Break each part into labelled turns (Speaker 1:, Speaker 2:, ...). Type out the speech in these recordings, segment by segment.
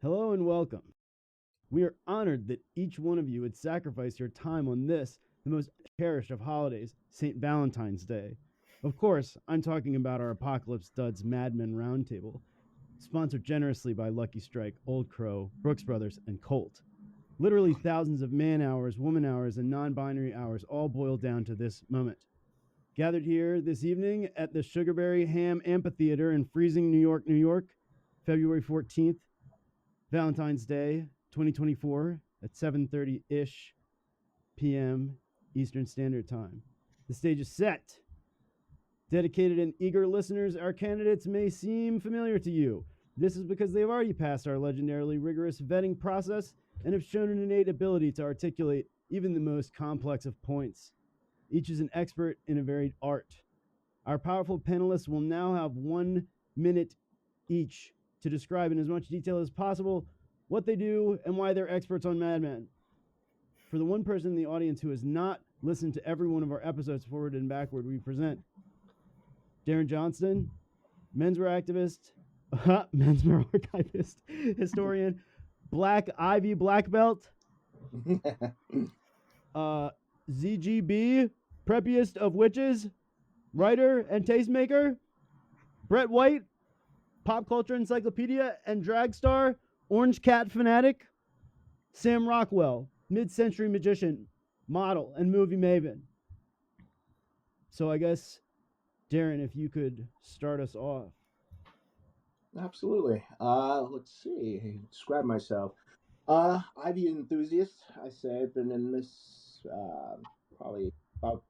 Speaker 1: Hello and welcome. We are honored that each one of you would sacrifice your time on this, the most cherished of holidays, St. Valentine's Day. Of course, I'm talking about our Apocalypse Duds Mad Men Roundtable, sponsored generously by Lucky Strike, Old Crow, Brooks Brothers, and Colt. Literally thousands of man hours, woman hours, and non-binary hours all boiled down to this moment. Gathered here this evening at the Sugarberry Ham Amphitheater in freezing New York, February 14th, Valentine's Day 2024 at 7:30-ish p.m. Eastern Standard Time. The stage is set. Dedicated and eager listeners, our candidates may seem familiar to you. This is because they've already passed our legendarily rigorous vetting process and have shown an innate ability to articulate even the most complex of points. Each is an expert in a varied art. Our powerful panelists will now have 1 minute each to describe in as much detail as possible what they do and why they're experts on Mad Men. For the one person in the audience who has not listened to every one of our episodes forward and backward, we present Darren Johnston, menswear activist, menswear archivist, historian, Black Ivy Black Belt, ZGB, preppiest of witches, writer and tastemaker, Brett White, pop culture encyclopedia and drag star, orange cat fanatic, Sam Rockwell, mid-century magician, model, and movie maven. So I guess, Darren, if you could start us off.
Speaker 2: Absolutely. Let's see. Describe myself. Ivy enthusiast. I say I've been in this probably about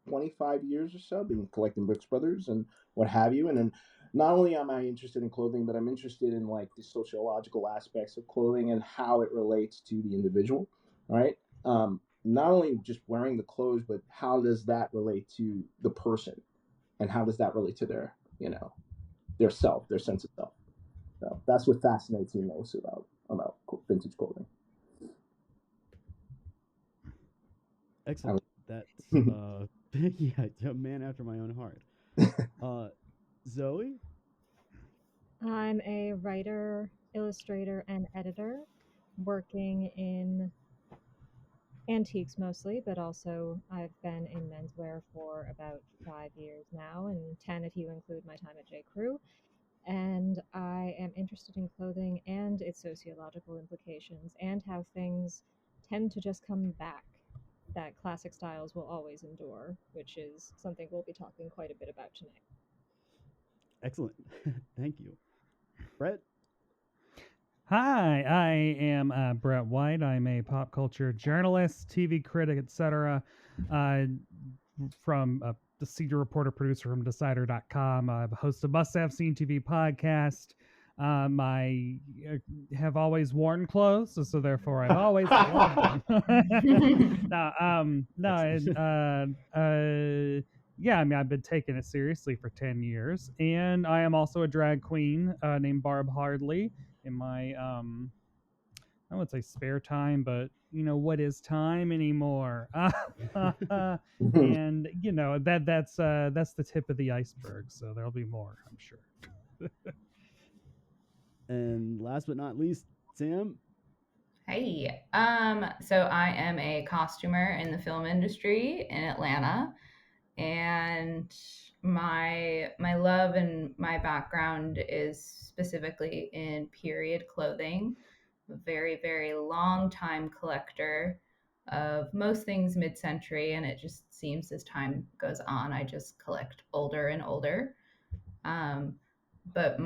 Speaker 2: 25 years or so. Been collecting Brooks Brothers and what have you. And then not only am I interested in clothing, but I'm interested in like the sociological aspects of clothing and how it relates to the individual. Right. Not only just wearing the clothes, but how does that relate to the person, and how does that relate to their, their self, their sense of self. So that's what fascinates me most about vintage clothing.
Speaker 1: Excellent. That's yeah, a man after my own heart. Zoe?
Speaker 3: I'm a writer, illustrator, and editor working in antiques mostly, but also I've been in menswear for about 5 years now, and 10 if you include my time at J. Crew. And I am interested in clothing and its sociological implications and how things tend to just come back, that classic styles will always endure, which is something we'll be talking quite a bit about tonight.
Speaker 1: Excellent. Thank you. Brett?
Speaker 4: Hi, I am Brett White. I'm a pop culture journalist, TV critic, etc. From the senior reporter producer from Decider.com. I'm a host of Must Have Seen TV podcast. I have always worn clothes, so therefore I've always worn them. Yeah, I mean, I've been taking it seriously for 10 years, and I am also a drag queen named Barb Hardley in my I would say spare time, but what is time anymore? And that's the tip of the iceberg, so there'll be more, I'm sure.
Speaker 1: And last but not least, Sam?
Speaker 5: Hey, so I am a costumer in the film industry in Atlanta, and my love and my background is specifically in period clothing. I'm a very, very long time collector of most things mid-century, and it just seems as time goes on, I just collect older and older. But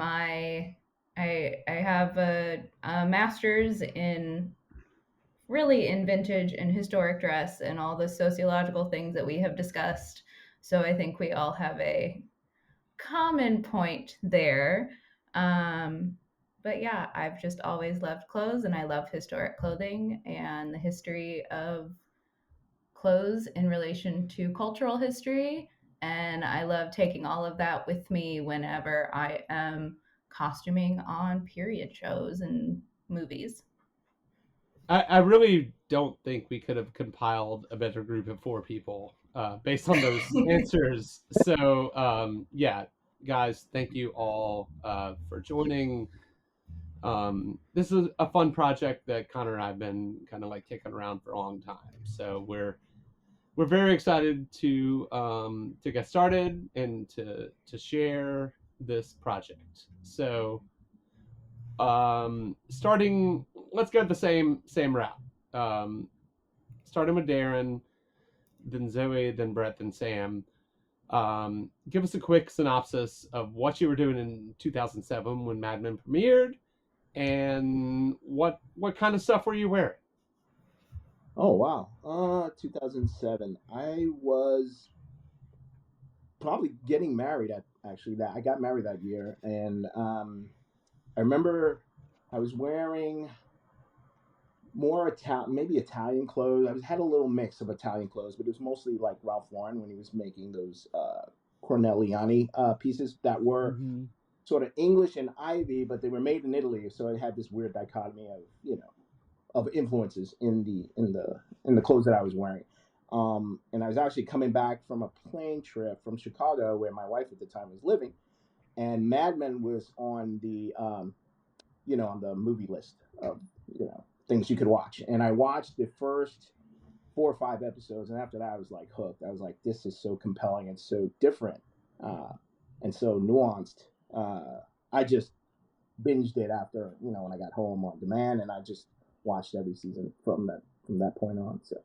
Speaker 5: I have a master's in vintage and historic dress and all the sociological things that we have discussed. So I think we all have a common point there. But yeah, I've just always loved clothes, and I love historic clothing and the history of clothes in relation to cultural history. And I love taking all of that with me whenever I am costuming on period shows and movies.
Speaker 6: I really don't think we could have compiled a better group of 4 people based on those answers. So, yeah, guys, thank you all for joining. this is a fun project that Connor and I have been kind of like kicking around for a long time. So we're very excited to get started and to share this project. So starting, let's go the same route. Starting with Darren, then Zoe, then Brett, then Sam. Give us a quick synopsis of what you were doing in 2007 when Mad Men premiered, and what kind of stuff were you wearing?
Speaker 2: Oh wow, 2007. I was probably getting married I got married that year, and I remember I was wearing more Italian clothes. I had a little mix of Italian clothes, but it was mostly like Ralph Lauren when he was making those Corneliani pieces that were sort of English and Ivy, but they were made in Italy, so it had this weird dichotomy of of influences in the clothes that I was wearing. And I was actually coming back from a plane trip from Chicago, where my wife at the time was living, and Mad Men was on the on the movie list of things you could watch. And I watched the first 4 or 5 episodes, and after that I was like hooked. I was like, this is so compelling and so different, and so nuanced. I just binged it after when I got home on demand, and I just watched every season from that point on. So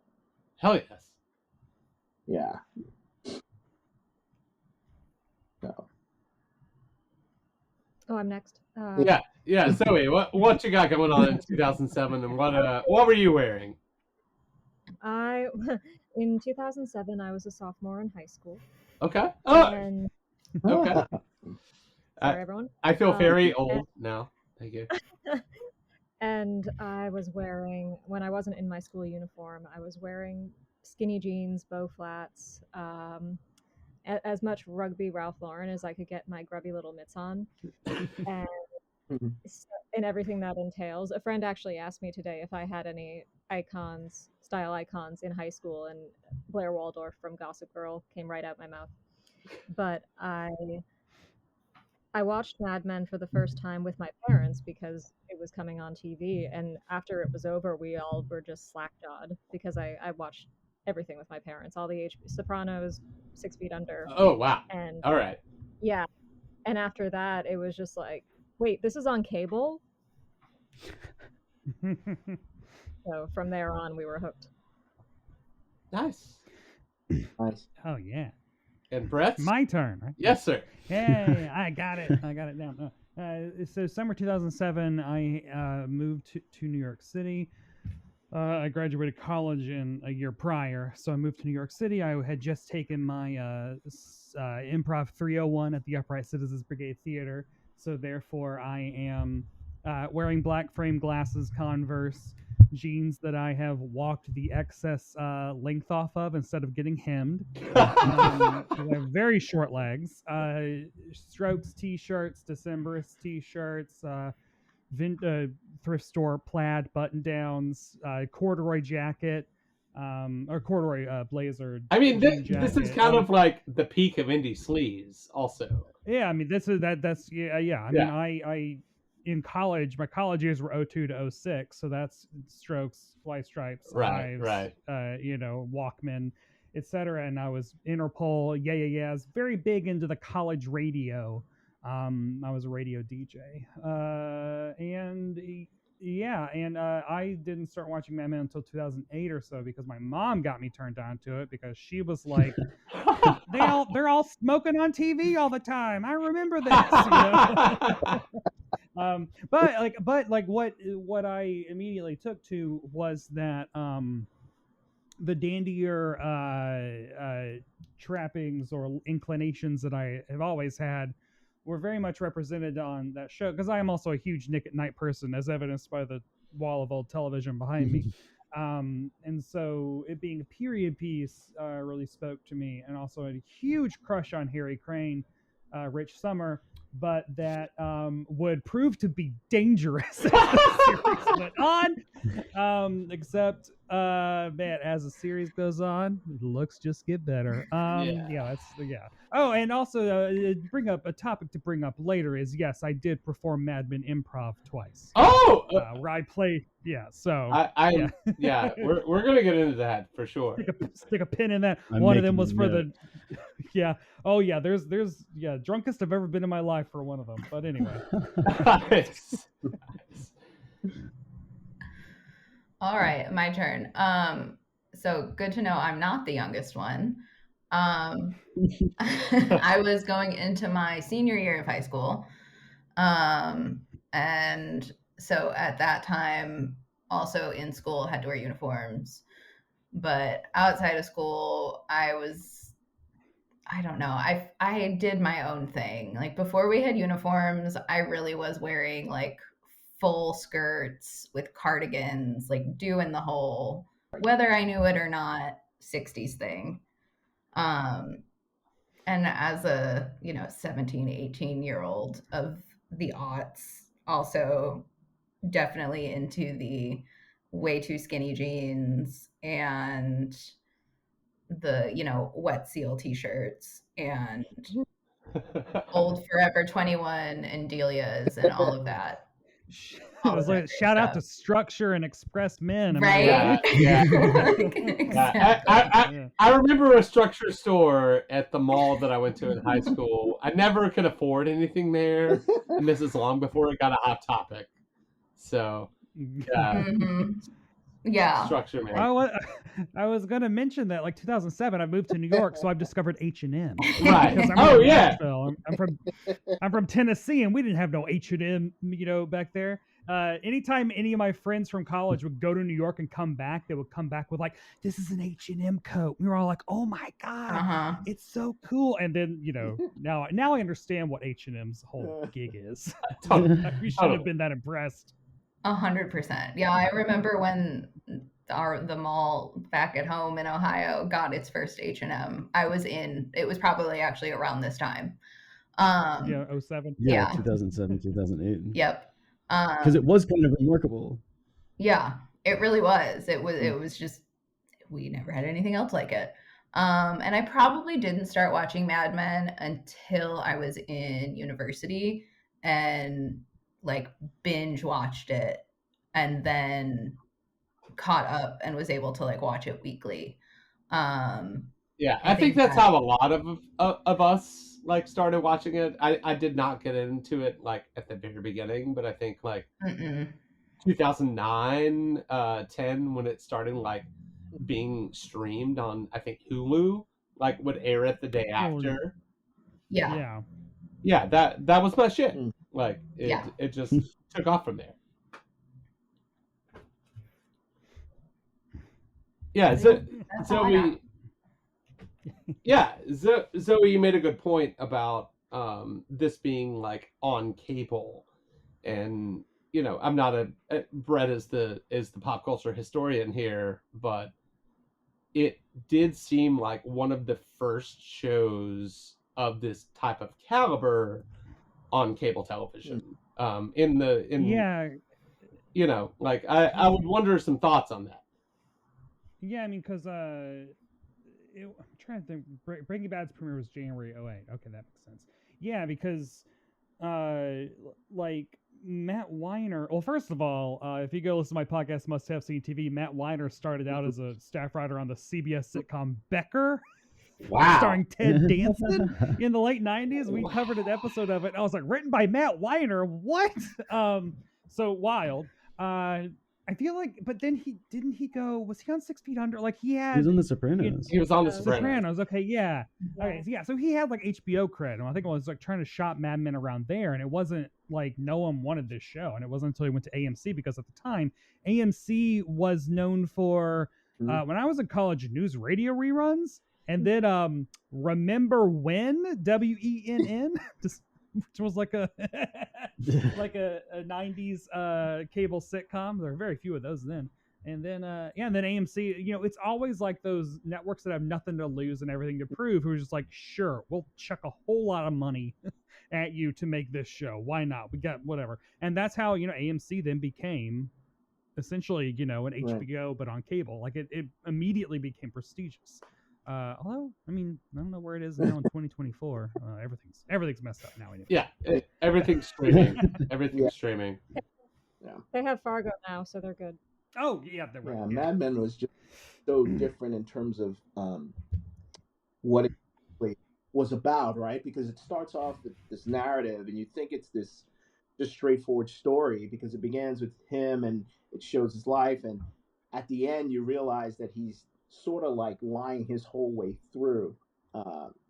Speaker 6: hell yes.
Speaker 2: Yeah. So.
Speaker 3: Oh, I'm next.
Speaker 6: Yeah. Zoe, what you got going on in 2007, and what were you wearing?
Speaker 3: In 2007, I was a sophomore in high school.
Speaker 6: Okay.
Speaker 3: And,
Speaker 6: okay.
Speaker 3: Sorry, everyone.
Speaker 6: I feel very old now. Thank you.
Speaker 3: And I was wearing, when I wasn't in my school uniform, I was wearing skinny jeans, bow flats, as much rugby Ralph Lauren as I could get my grubby little mitts on, and everything that entails. A friend actually asked me today if I had any style icons in high school, and Blair Waldorf from Gossip Girl came right out my mouth. But I watched Mad Men for the first time with my parents because it was coming on TV, and after it was over, we all were just slack-jawed because I watched everything with my parents, all the Sopranos, 6 Feet Under.
Speaker 6: Oh, wow.
Speaker 3: And
Speaker 6: all right.
Speaker 3: Yeah. And after that, it was just like, wait, this is on cable? So from there on, we were hooked.
Speaker 6: Nice.
Speaker 4: Oh, yeah.
Speaker 6: And Brett?
Speaker 4: My turn, right?
Speaker 6: Yes, sir.
Speaker 4: Hey, I got it. I got it down. So summer 2007, I moved to New York City. I graduated college in a year prior, so I moved to New York City. I had just taken my Improv 301 at the Upright Citizens Brigade Theater, so therefore I am wearing black frame glasses, Converse, jeans that I have walked the excess length off of instead of getting hemmed. I have very short legs. Strokes t-shirts, Decemberist t-shirts, thrift store plaid button downs, corduroy jacket, or corduroy blazer.
Speaker 6: I mean, this is kind of like the peak of indie sleaze, also.
Speaker 4: Yeah, I mean, that's yeah. I mean, I in college, my college years were 02 to 06, so that's Strokes, White Stripes,
Speaker 6: right,
Speaker 4: Walkman, etc. And I was Interpol, yeah. I was very big into the college radio. I was a radio DJ, and I didn't start watching Mad Men until 2008 or so because my mom got me turned on to it because she was like, they're all smoking on TV all the time. I remember this. But what I immediately took to was that the dandier trappings or inclinations that I have always had were very much represented on that show, because I am also a huge Nick at Night person, as evidenced by the wall of old television behind me. And so it being a period piece really spoke to me, and also a huge crush on Harry Crane, Rich Summer, but that would prove to be dangerous as the series went on. Except, man, as the series goes on, the looks just get better. Yeah. Oh, and also, bring up a topic to bring up later is yes, I did perform Mad Men Improv twice.
Speaker 6: Oh,
Speaker 4: Where I play, yeah. So
Speaker 6: we're gonna get into that for sure.
Speaker 4: stick a pin in that.
Speaker 1: I'm
Speaker 4: One of them
Speaker 1: making
Speaker 4: was
Speaker 1: a
Speaker 4: for
Speaker 1: note.
Speaker 4: the, yeah. Oh yeah, there's drunkest I've ever been in my life for one of them. But anyway.
Speaker 6: Nice.
Speaker 5: All right, my turn. So good to know I'm not the youngest one. I was going into my senior year of high school. And so at that time, also in school, had to wear uniforms. But outside of school, I don't know. I did my own thing. Like before we had uniforms, I really was wearing like full skirts with cardigans, like doing the whole, whether I knew it or not, 60s thing. And as a, 17, 18-year-old of the aughts, also definitely into the way too skinny jeans and the, wet seal t-shirts and old Forever 21 and Delia's and all of that.
Speaker 4: Shout out to Structure and Express Men.
Speaker 5: Right?
Speaker 6: Exactly. I remember a Structure store at the mall that I went to in high school. I never could afford anything there, and this is long before it got a Hot Topic. So, yeah.
Speaker 5: Mm-hmm. Yeah.
Speaker 6: Structure, man.
Speaker 4: I was gonna mention that, like 2007, I moved to New York, so I've discovered H&M.
Speaker 6: Right.
Speaker 4: I'm from Tennessee, and we didn't have no H&M, back there. Anytime any of my friends from college would go to New York and come back, they would come back with like, "This is an H&M coat." We were all like, "Oh my god, it's so cool!" And then now I understand what H&M's whole gig is. We shouldn't have been that impressed.
Speaker 5: 100%. Yeah, I remember when the mall back at home in Ohio got its first H&M. It was probably actually around this time.
Speaker 4: 07.
Speaker 1: Yeah, 2007, 2008.
Speaker 5: Yep.
Speaker 1: Because it was kind of remarkable.
Speaker 5: Yeah, it really was. It was just, we never had anything else like it. And I probably didn't start watching Mad Men until I was in university and like binge watched it and then caught up and was able to like watch it weekly.
Speaker 6: I think that's how a lot of us like started watching it. I did not get into it like at the very beginning, but I think like 2009, 10 when it started like being streamed on, I think Hulu, like would air it the day after.
Speaker 5: Yeah,
Speaker 6: that was my shit. Like it just took off from there. Yeah, Zoe. Yeah, Zoe, you made a good point about this being like on cable, and I'm not Brett is the pop culture historian here, but it did seem like one of the first shows of this type of caliber on cable television. I would wonder some thoughts on that.
Speaker 4: Yeah, I mean, because I'm trying to think. Breaking Bad's premiere was January 2008. Okay, that makes sense. Yeah, because like Matt Weiner. Well, first of all, if you go listen to my podcast, Must Have Seen TV, Matt Weiner started out as a staff writer on the CBS sitcom Becker.
Speaker 6: Wow.
Speaker 4: Starring Ted Danson in the late 90s. We covered an episode of it. I was like, written by Matt Weiner. What? So wild. I feel like, but then was he on 6 Feet Under? Like he
Speaker 1: was on The Sopranos.
Speaker 6: He was on The Sopranos.
Speaker 4: Okay, yeah. Okay, so yeah, so he had like HBO cred, and I think I was like trying to shop Mad Men around there, and it wasn't like no one wanted this show, and it wasn't until he went to AMC, because at the time, AMC was known for, when I was in college, news radio reruns, and then Remember When, WENN, which was like a like a 90s cable sitcom. There are very few of those then. And then and then AMC, it's always like those networks that have nothing to lose and everything to prove, who are just like, sure, we'll chuck a whole lot of money at you to make this show. Why not? We got whatever. And that's how, AMC then became essentially, an
Speaker 2: Right.
Speaker 4: HBO but on cable. Like it immediately became prestigious. Although, I mean, I don't know where it is now in 2024. Everything's messed up now. Anyway.
Speaker 6: Yeah, everything's streaming. Everything's streaming.
Speaker 3: They have Fargo now, so they're good.
Speaker 4: Oh yeah, they're right.
Speaker 2: Yeah, Mad Men was just so different in terms of what it was about, right? Because it starts off with this narrative, and you think it's this just straightforward story because it begins with him and it shows his life, and at the end you realize that he's sort of like lying his whole way through.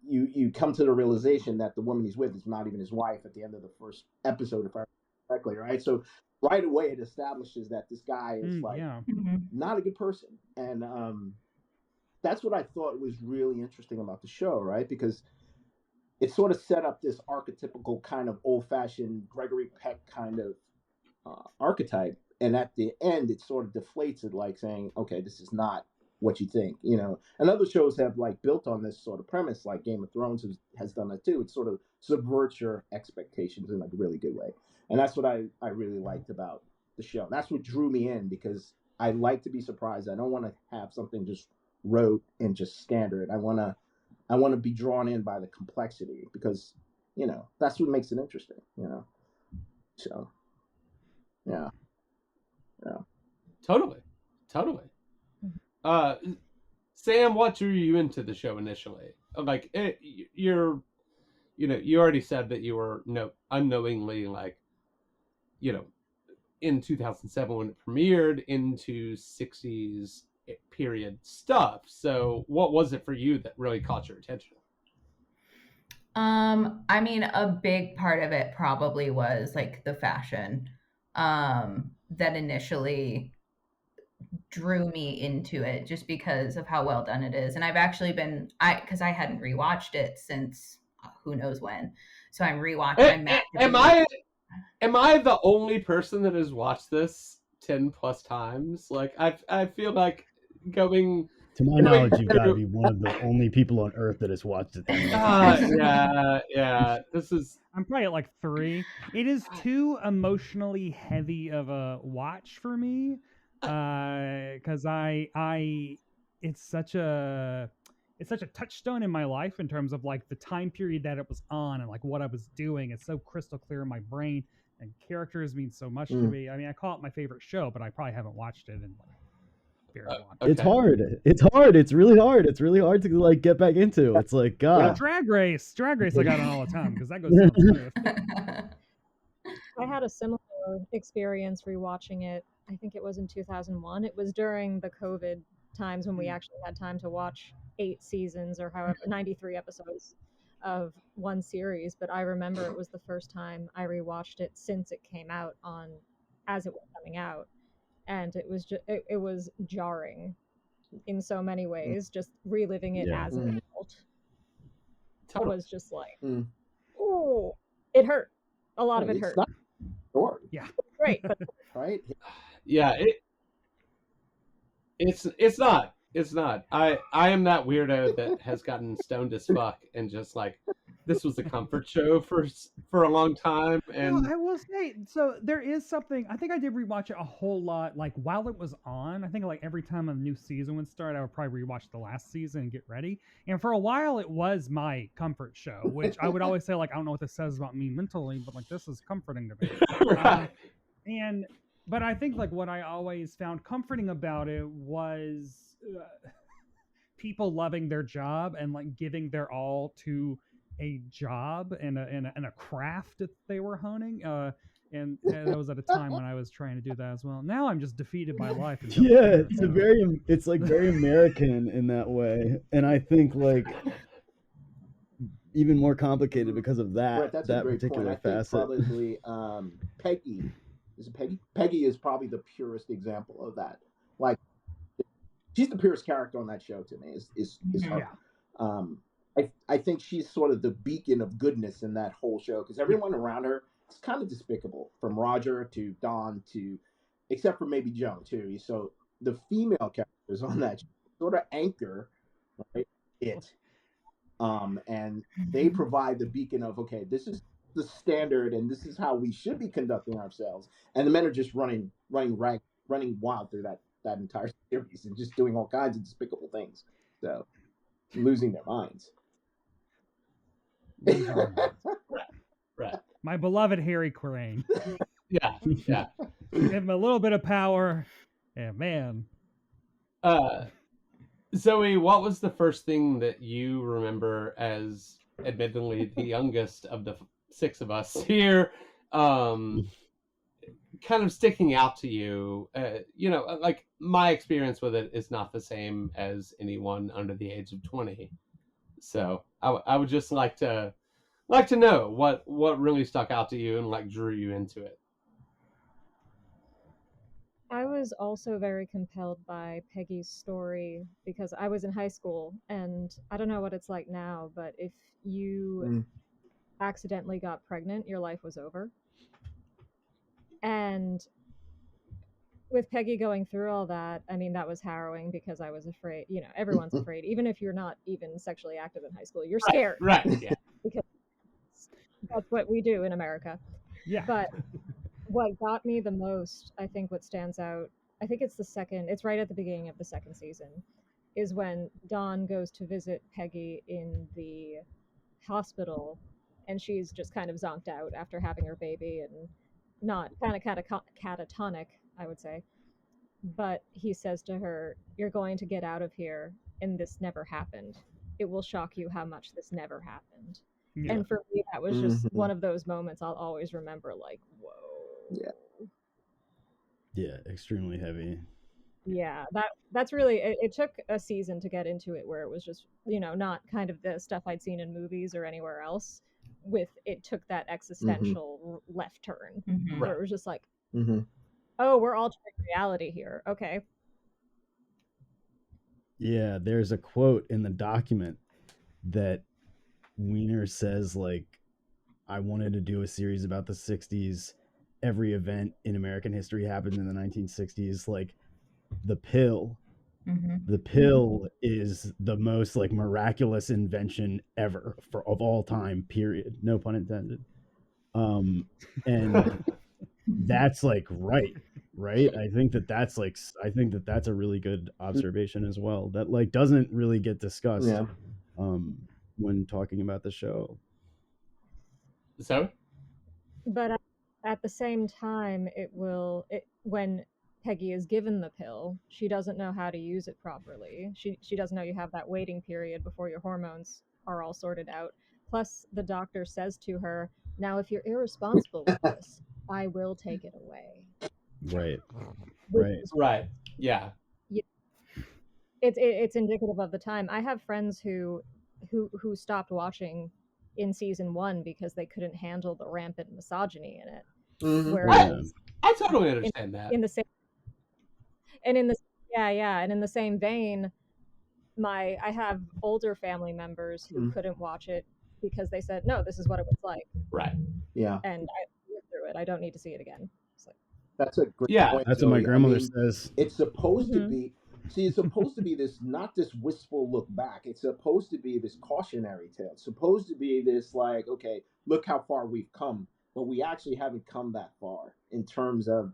Speaker 2: You come to the realization that the woman he's with is not even his wife at the end of the first episode, if I remember correctly, right? So right away it establishes that this guy is not a good person, and that's what I thought was really interesting about the show, right? Because it sort of set up this archetypical kind of old-fashioned Gregory Peck kind of archetype, and at the end it sort of deflates it, like saying, okay, this is not what you think, and other shows have like built on this sort of premise, like Game of Thrones has done it too. It sort of subverts your expectations in like a really good way, and that's what I really liked about the show. That's what drew me in, because I like to be surprised. I don't want to have something just rote and just standard. I want to be drawn in by the complexity, because that's what makes it interesting, so yeah.
Speaker 6: Totally. Sam, what drew you into the show initially? Like, you already said that you were unknowingly, like, in 2007 when it premiered, into 60s period stuff. So what was it for you that really caught your attention?
Speaker 5: I mean, a big part of it probably was like the fashion that initially drew me into it, just because of how well done it is. And I've actually because I hadn't rewatched it since who knows when, so I'm rewatching.
Speaker 6: Am I the only person that has watched this 10 plus times? Like, I feel like going.
Speaker 1: To my knowledge, you've got to be one of the only people on Earth that has watched it.
Speaker 6: Yeah. This is.
Speaker 4: I'm probably at like 3. It is too emotionally heavy of a watch for me, because it's such a touchstone in my life in terms of like the time period that it was on and like what I was doing. It's so crystal clear in my brain, and characters mean so much to me. I mean, I call it my favorite show, but I probably haven't watched it in like very long.
Speaker 1: Okay. It's hard. It's really hard. It's really hard to like get back into. It's like, God.
Speaker 4: Yeah, Drag Race I got on all the time, because that goes down smooth.
Speaker 3: I had a similar experience rewatching it. I think it was in 2001. It was during the COVID times when we actually had time to watch 8 seasons or however 93 episodes of one series. But I remember it was the first time I rewatched it since it came out as it was coming out, and it was just it was jarring in so many ways. Just reliving it as an adult, it was just like, oh, it hurt. A lot of it hurt.
Speaker 2: Sure.
Speaker 4: Yeah.
Speaker 3: Great. But
Speaker 2: Right.
Speaker 6: Yeah. It's not. I am that weirdo that has gotten stoned as fuck and just like, this was a comfort show for a long time. And
Speaker 4: I will say, so there is something. I think I did rewatch it a whole lot, like while it was on. I think like every time a new season would start, I would probably rewatch the last season and get ready. And for a while, it was my comfort show, which I would always say, like, I don't know what this says about me mentally, but like, this is comforting to me.
Speaker 6: Right.
Speaker 4: But I think like what I always found comforting about it was people loving their job and like giving their all to a job and a craft that they were honing. And that was at a time when I was trying to do that as well. Now I'm just defeated by life.
Speaker 1: It's like very American in that way, and I think like even more complicated because of that.
Speaker 2: Right, that's
Speaker 1: that
Speaker 2: a great
Speaker 1: particular
Speaker 2: point. I think
Speaker 1: facet.
Speaker 2: probably Peggy. Is it Peggy? Peggy is probably the purest example of that. Like, she's the purest character on that show to me. Is her.
Speaker 4: Yeah.
Speaker 2: I think she's sort of the beacon of goodness in that whole show, because everyone around her is kind of despicable, from Roger to Don to, except for maybe Joan too. So the female characters on that show sort of anchor, right? And they provide the beacon of, okay, this is the standard and this is how we should be conducting ourselves, and the men are just running ragged running wild through that entire series and just doing all kinds of despicable things. So losing their minds.
Speaker 4: Losing their minds.
Speaker 6: Right.
Speaker 4: My beloved Harry Crane.
Speaker 6: Yeah. Yeah.
Speaker 4: Give him a little bit of power, and man.
Speaker 6: Zoe, what was the first thing that you remember as, admittedly, the youngest of the six of us here, kind of sticking out to you? Like my experience with it is not the same as anyone under the age of 20. So I would just like to know what really stuck out to you and like drew you into it.
Speaker 3: I was also very compelled by Peggy's story because I was in high school, and I don't know what it's like now, but if you accidentally got pregnant, your life was over. And with Peggy going through all that, I mean, that was harrowing because I was afraid. You know, everyone's afraid. Even if you're not even sexually active in high school, you're scared.
Speaker 6: Right. Yeah.
Speaker 3: Because that's what we do in America.
Speaker 4: Yeah.
Speaker 3: But what got me the most, I think what stands out, I think it's right at the beginning of the second season, is when Dawn goes to visit Peggy in the hospital, and she's just kind of zonked out after having her baby and not kind of catatonic, I would say. But he says to her, "You're going to get out of here, and this never happened. It will shock you how much this never happened."
Speaker 4: Yeah.
Speaker 3: And for me, that was just one of those moments I'll always remember, like, whoa.
Speaker 1: Yeah, extremely heavy.
Speaker 3: Yeah, that's really it took a season to get into it where it was just, not kind of the stuff I'd seen in movies or anywhere else. It took that existential left turn where it was just like, oh, we're altering reality here. Okay.
Speaker 1: Yeah, there's a quote in the document that Wiener says, like, I wanted to do a series about the 60s. Every event in American history happened in the 1960s. Like, the pill. The pill is the most like miraculous invention ever of all time, period. No pun intended. And that's like right. I think that's a really good observation as well. That like doesn't really get discussed when talking about the show.
Speaker 6: So,
Speaker 3: but at the same time, when Peggy is given the pill, she doesn't know how to use it properly. She doesn't know you have that waiting period before your hormones are all sorted out. Plus, the doctor says to her, "Now, if you're irresponsible with this, I will take it away."
Speaker 6: Right. Yeah.
Speaker 3: It's indicative of the time. I have friends who stopped watching in season 1 because they couldn't handle the rampant misogyny in it. Whereas
Speaker 6: I totally understand that.
Speaker 3: In the same in the same vein, I have older family members who couldn't watch it because they said, "No, this is what it was like."
Speaker 6: Right.
Speaker 2: Yeah.
Speaker 3: And I lived through it. I don't need to see it again. It's like,
Speaker 2: that's a great point.
Speaker 1: That's what my grandmother says.
Speaker 2: It's supposed to be. See, it's supposed to be this, not this wistful look back. It's supposed to be this cautionary tale. It's supposed to be this like, okay, look how far we've come, but we actually haven't come that far in terms of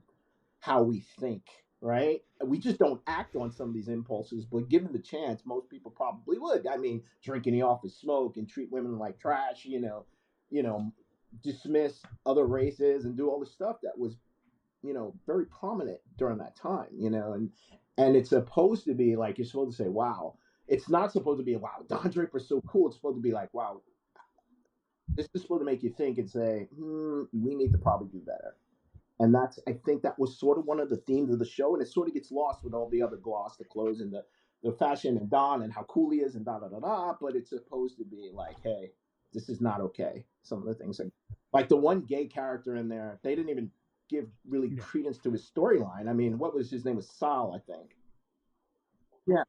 Speaker 2: how we think, right? We just don't act on some of these impulses, but given the chance, most people probably would. I mean, drink in the office, smoke, and treat women like trash, dismiss other races and do all the stuff that was, very prominent during that time, and it's supposed to be like, you're supposed to say, wow. It's not supposed to be, wow, Don Draper's so cool. It's supposed to be like, wow, this is supposed to make you think and say, we need to probably do better. And I think that was sort of one of the themes of the show, and it sort of gets lost with all the other gloss, the clothes, and the fashion, and Don, and how cool he is, and da-da-da-da, but it's supposed to be like, hey, this is not okay. Some of the things, like the one gay character in there, they didn't even give really credence to his storyline. I mean, what was his name? Was Sal, I think. Yeah.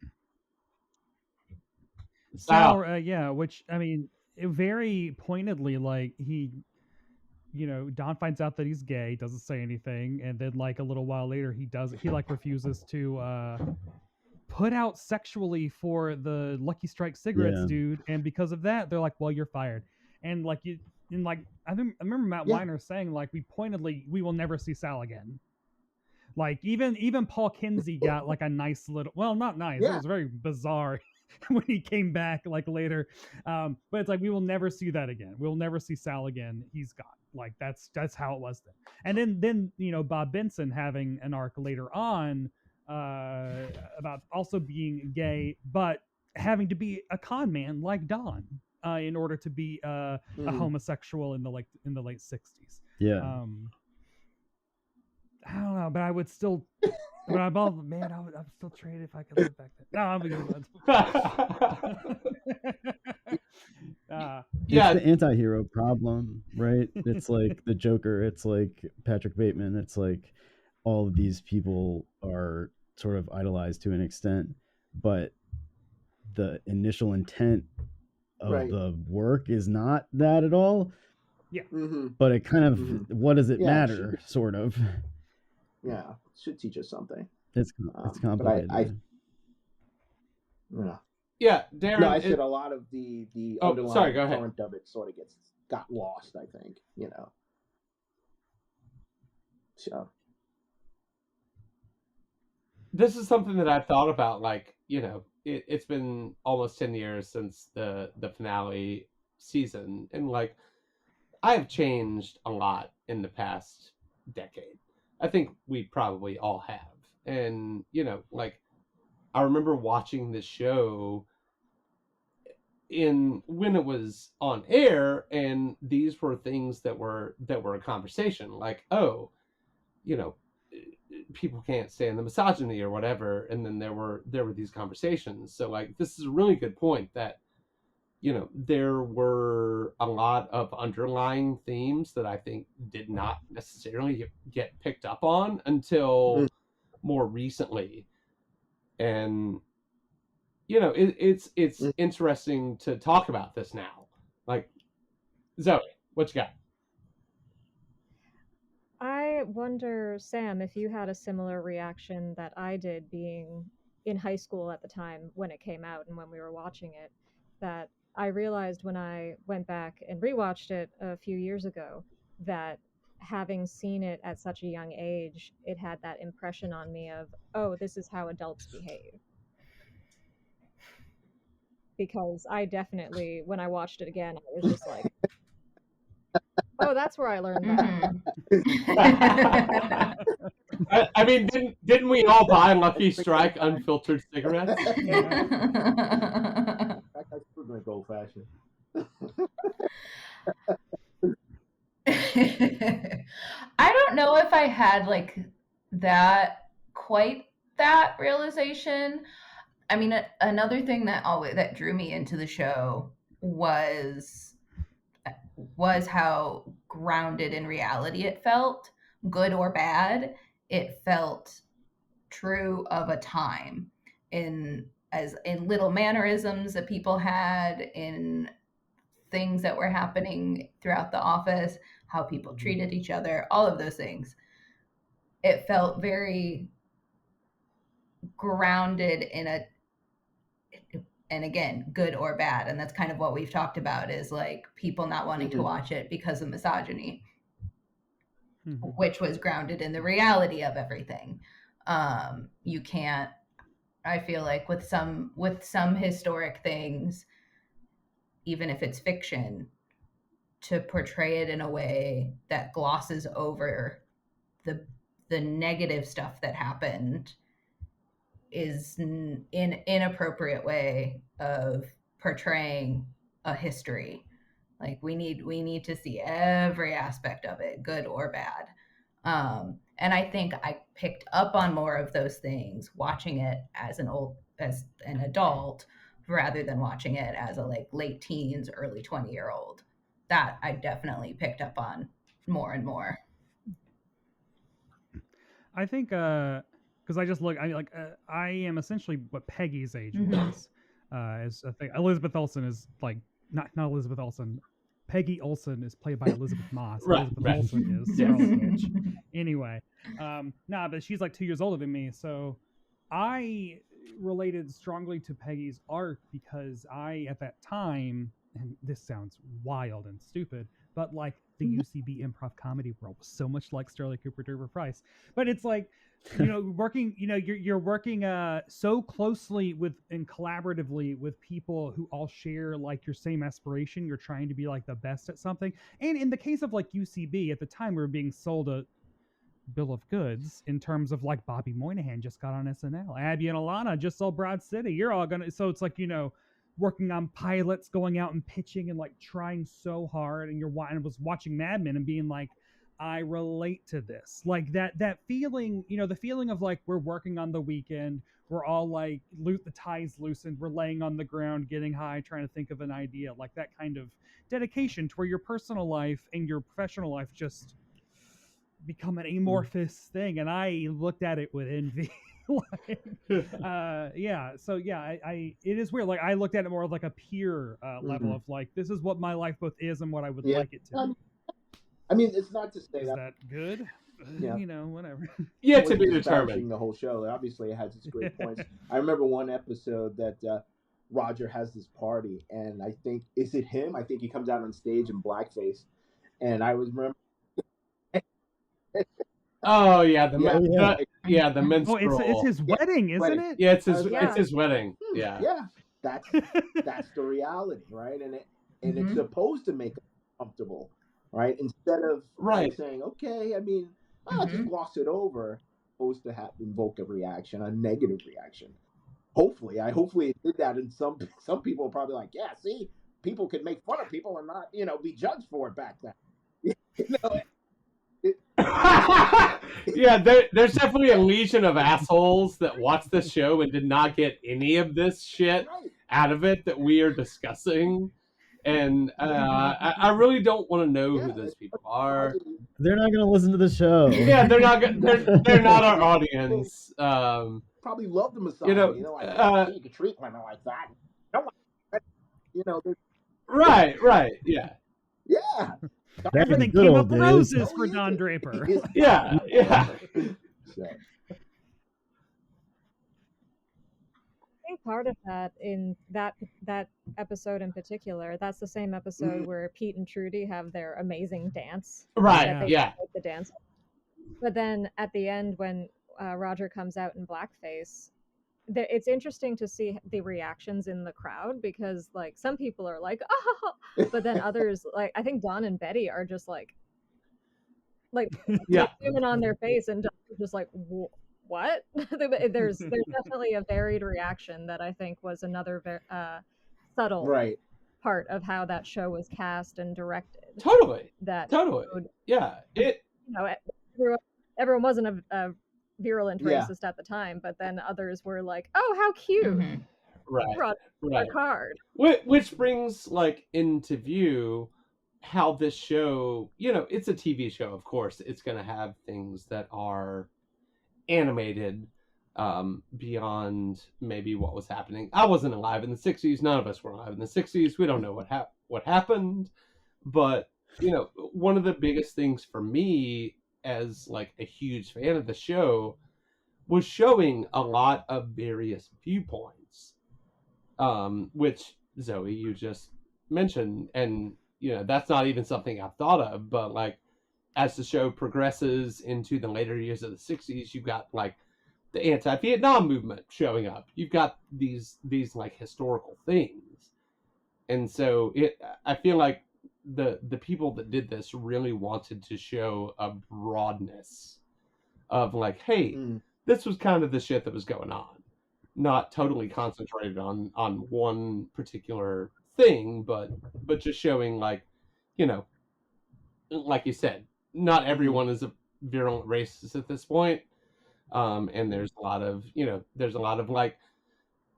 Speaker 4: Sal, which, I mean, very pointedly, like, he, Don finds out that he's gay, doesn't say anything, and then like a little while later he like refuses to put out sexually for the Lucky Strike cigarettes dude, and because of that they're like, well, you're fired. And like I remember Matt Weiner saying, like, we will never see Sal again. Like even Paul Kinsey got like a nice little, well, not nice. It
Speaker 2: Yeah.
Speaker 4: was very bizarre when he came back like later. But it's like we will never see that again. We'll never see Sal again. He's gone. Like that's how it was then. And then Bob Benson having an arc later on about also being gay, but having to be a con man like Don in order to be a homosexual in the late 60s.
Speaker 1: Yeah.
Speaker 4: I don't know, but I would still. But I'm all, man, I'm still traded if I could live back then. No, I'm
Speaker 1: it's the anti-hero problem, right? It's like the Joker. It's like Patrick Bateman. It's like all of these people are sort of idolized to an extent, but the initial intent of the work is not that at all.
Speaker 4: Yeah.
Speaker 1: But it kind of, what does it matter, sort of?
Speaker 2: Yeah, should teach us something.
Speaker 1: It's complicated.
Speaker 6: Yeah, Darren.
Speaker 2: No, I said a lot of the underlying
Speaker 6: go ahead.
Speaker 2: current of it sort of got lost, I think, So
Speaker 6: this is something that I've thought about, like, it's been almost 10 years since the finale season, and like I have changed a lot in the past decade. I think we probably all have. And, like, I remember watching this show when it was on air, and these were things that were a conversation, like, oh, people can't stand the misogyny or whatever. And then there were these conversations. So like, this is a really good point that, there were a lot of underlying themes that I think did not necessarily get picked up on until more recently. And, it's interesting to talk about this now. Like, Zoe, what you got?
Speaker 3: I wonder, Sam, if you had a similar reaction that I did being in high school at the time when it came out and when we were watching it, that I realized when I went back and rewatched it a few years ago that having seen it at such a young age, it had that impression on me of, oh, this is how adults behave. Because I definitely, when I watched it again, I was just like, oh, that's where I learned that.
Speaker 6: I mean, didn't we all buy Lucky Strike unfiltered cigarettes?
Speaker 2: That's pretty old fashioned.
Speaker 5: I don't know if I had like quite that realization. I mean, another thing that drew me into the show was how grounded in reality it felt, good or bad. It felt true of a time in little mannerisms that people had, in things that were happening throughout the office, how people treated each other, all of those things. It felt very grounded in and again, good or bad. And that's kind of what we've talked about, is like people not wanting to watch it because of misogyny, which was grounded in the reality of everything. You can't, I feel like with some historic things, even if it's fiction, to portray it in a way that glosses over the negative stuff that happened is an inappropriate way of portraying a history. Like we need to see every aspect of it, good or bad. And I think I picked up on more of those things watching it as an adult rather than watching it as a like late teens, early 20-year-old. That I definitely picked up on more and more.
Speaker 4: I think because I just look, I am essentially what Peggy's age was. As I think Elizabeth Olsen is like not Elizabeth Olsen. Peggy Olsen is played by Elizabeth Moss.
Speaker 6: Right,
Speaker 4: Elizabeth Olsen is Scarlet Witch. Anyway, but she's like 2 years older than me, so I related strongly to Peggy's arc because I, at that time, and this sounds wild and stupid, but like the UCB improv comedy world was so much like Sterling Cooper Price. But it's like working, you're working so closely with and collaboratively with people who all share like your same aspiration. You're trying to be like the best at something. And in the case of like UCB, at the time we were being sold a bill of goods in terms of like Bobby Moynihan just got on SNL, Abby and Alana just sold Broad City. You're all gonna, so it's like, working on pilots, going out and pitching and like trying so hard. And I was watching Mad Men and being like, I relate to this. Like that feeling, the feeling of like we're working on the weekend, we're all like the ties loosened, we're laying on the ground, getting high, trying to think of an idea, like that kind of dedication to where your personal life and your professional life just become an amorphous thing. And I looked at it with envy. Like, so it is weird. Like I looked at it more of like a peer level of like, this is what my life both is and what I would like it to be.
Speaker 2: I mean, it's not to say
Speaker 4: is that good?
Speaker 2: Yeah.
Speaker 4: Whatever.
Speaker 6: Yeah, to be determined.
Speaker 2: The whole show, obviously, it has its great points. I remember one episode that Roger has this party, and I think, is it him? I think he comes out on stage in blackface, and I was remember.
Speaker 6: Oh yeah, the minstrel.
Speaker 4: Oh, it's his wedding, isn't it?
Speaker 6: Yeah, it's his wedding. Yeah.
Speaker 2: Yeah, that's the reality, right? And it's supposed to make us comfortable, right? Instead of saying, okay, I mean, I'll just gloss it over. Supposed to invoke a reaction, a negative reaction. Hopefully it did that, and some people are probably like, yeah, see, people can make fun of people and not, be judged for it back then.
Speaker 6: Yeah, there's definitely a legion of assholes that watched this show and did not get any of this shit out of it that we are discussing. And I really don't want to know who those people are.
Speaker 1: They're not going to listen to the show.
Speaker 6: Yeah, they're not our audience.
Speaker 2: Probably love the misogyny. You can treat women like that. Right,
Speaker 6: yeah.
Speaker 2: Yeah.
Speaker 4: Everything came up roses for Don Draper.
Speaker 6: Yeah.
Speaker 2: So.
Speaker 3: I think part of that in that episode in particular, that's the same episode where Pete and Trudy have their amazing dance.
Speaker 6: Right. Yeah.
Speaker 3: The dance. But then at the end, when Roger comes out in blackface, it's interesting to see the reactions in the crowd, because like some people are like, oh, but then others, like I think Don and Betty are just like zooming on their face, and just like, what? there's definitely a varied reaction that I think was another subtle part of how that show was cast and directed.
Speaker 6: Totally.
Speaker 3: Showed,
Speaker 6: yeah.
Speaker 3: Everyone wasn't a virulent racist at the time, but then others were like, oh, how cute. Right. Card.
Speaker 6: Which brings like into view how this show, it's a TV show, of course. It's going to have things that are animated beyond maybe what was happening. I wasn't alive in the 60s. None of us were alive in the 60s. We don't know what happened. But, one of the biggest things for me as like a huge fan of the show was showing a lot of various viewpoints, which Zoe, you just mentioned. And, that's not even something I've thought of, but like, as the show progresses into the later years of the 60s, you've got like the anti-Vietnam movement showing up. You've got these like historical things. And so I feel like the people that did this really wanted to show a broadness of like, hey, this was kind of the shit that was going on. Not totally concentrated on one particular thing, but just showing like, like you said, not everyone is a virulent racist at this point. And there's a lot of like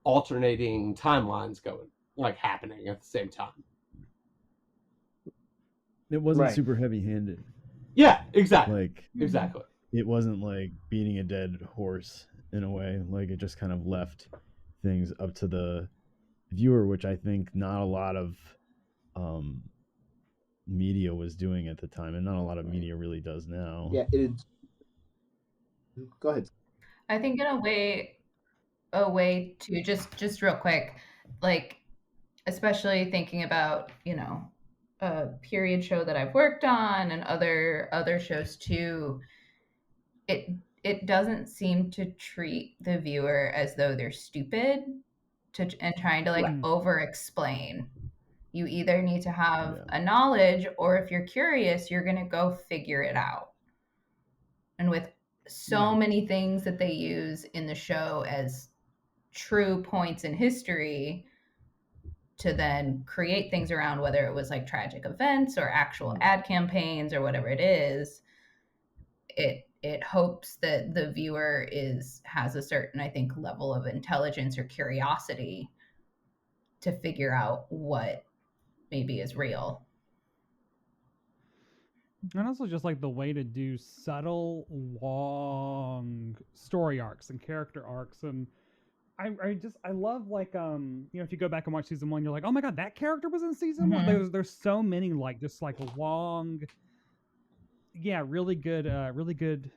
Speaker 6: alternating timelines going, like happening at the same time.
Speaker 1: It wasn't super heavy-handed.
Speaker 6: Yeah, exactly. Exactly.
Speaker 1: It wasn't like beating a dead horse in a way. Like it just kind of left things up to the viewer, which I think not a lot of media was doing at the time, and not a lot of media really does now.
Speaker 2: Yeah, go ahead.
Speaker 5: I think in a way to just real quick, like especially thinking about a period show that I've worked on and other shows too, it it doesn't seem to treat the viewer as though they're stupid and trying to like
Speaker 4: Right.
Speaker 5: over explain. You either need to have
Speaker 1: Yeah.
Speaker 5: a knowledge, or if you're curious, you're going to go figure it out. And with so many things that they use in the show as true points in history to then create things around, whether it was like tragic events or actual ad campaigns or whatever it is, it hopes that the viewer has a certain, I think, level of intelligence or curiosity to figure out what maybe is real.
Speaker 4: And also just like the way to do subtle, long story arcs and character arcs. And I love like if you go back and watch season 1, you're like, oh my god, that character was in season 1. There's so many like just like long, really good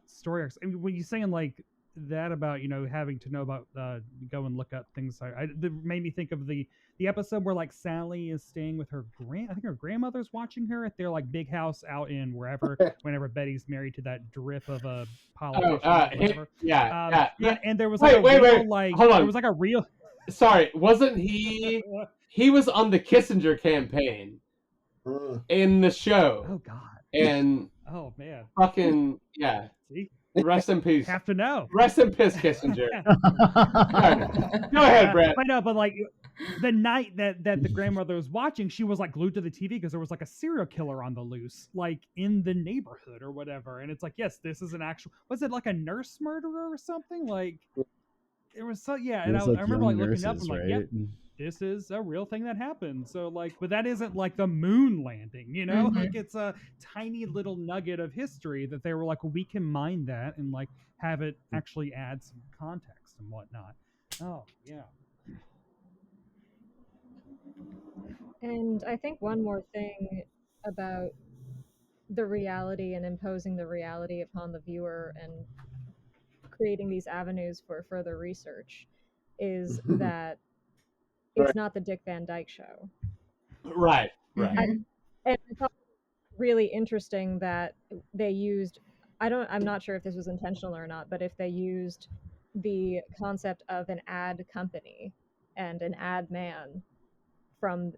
Speaker 4: story arcs. I mean, when you're saying like that about having to know about go and look up things, that made me think of the episode where like Sally is staying with her I think her grandmother's watching her at their like big house out in wherever whenever Betty's married to that drip of a politician or whatever. And there was like hold on. There was like a real
Speaker 6: sorry, wasn't he was on the Kissinger campaign in the show.
Speaker 4: Oh god.
Speaker 6: And
Speaker 4: oh man.
Speaker 6: Fucking See? Rest in peace.
Speaker 4: Have to know.
Speaker 6: Rest in peace, Kissinger. Right. Go ahead, Brett.
Speaker 4: I know, but like the night that the grandmother was watching, she was like glued to the TV because there was like a serial killer on the loose, like in the neighborhood or whatever. And it's like, yes, this is an actual. Was it like a nurse murderer or something? Like it was so And I remember like looking up and like, yep, this is a real thing that happened. So like, but that isn't like the moon landing, like it's a tiny little nugget of history that they were like, well, we can mine that and like have it actually add some context and whatnot. Oh yeah.
Speaker 3: And I think one more thing about the reality and imposing the reality upon the viewer and creating these avenues for further research is that it's not the Dick Van Dyke Show.
Speaker 6: Right.
Speaker 3: And I thought it really interesting that they used, I'm not sure if this was intentional or not, but if they used the concept of an ad company and an ad man from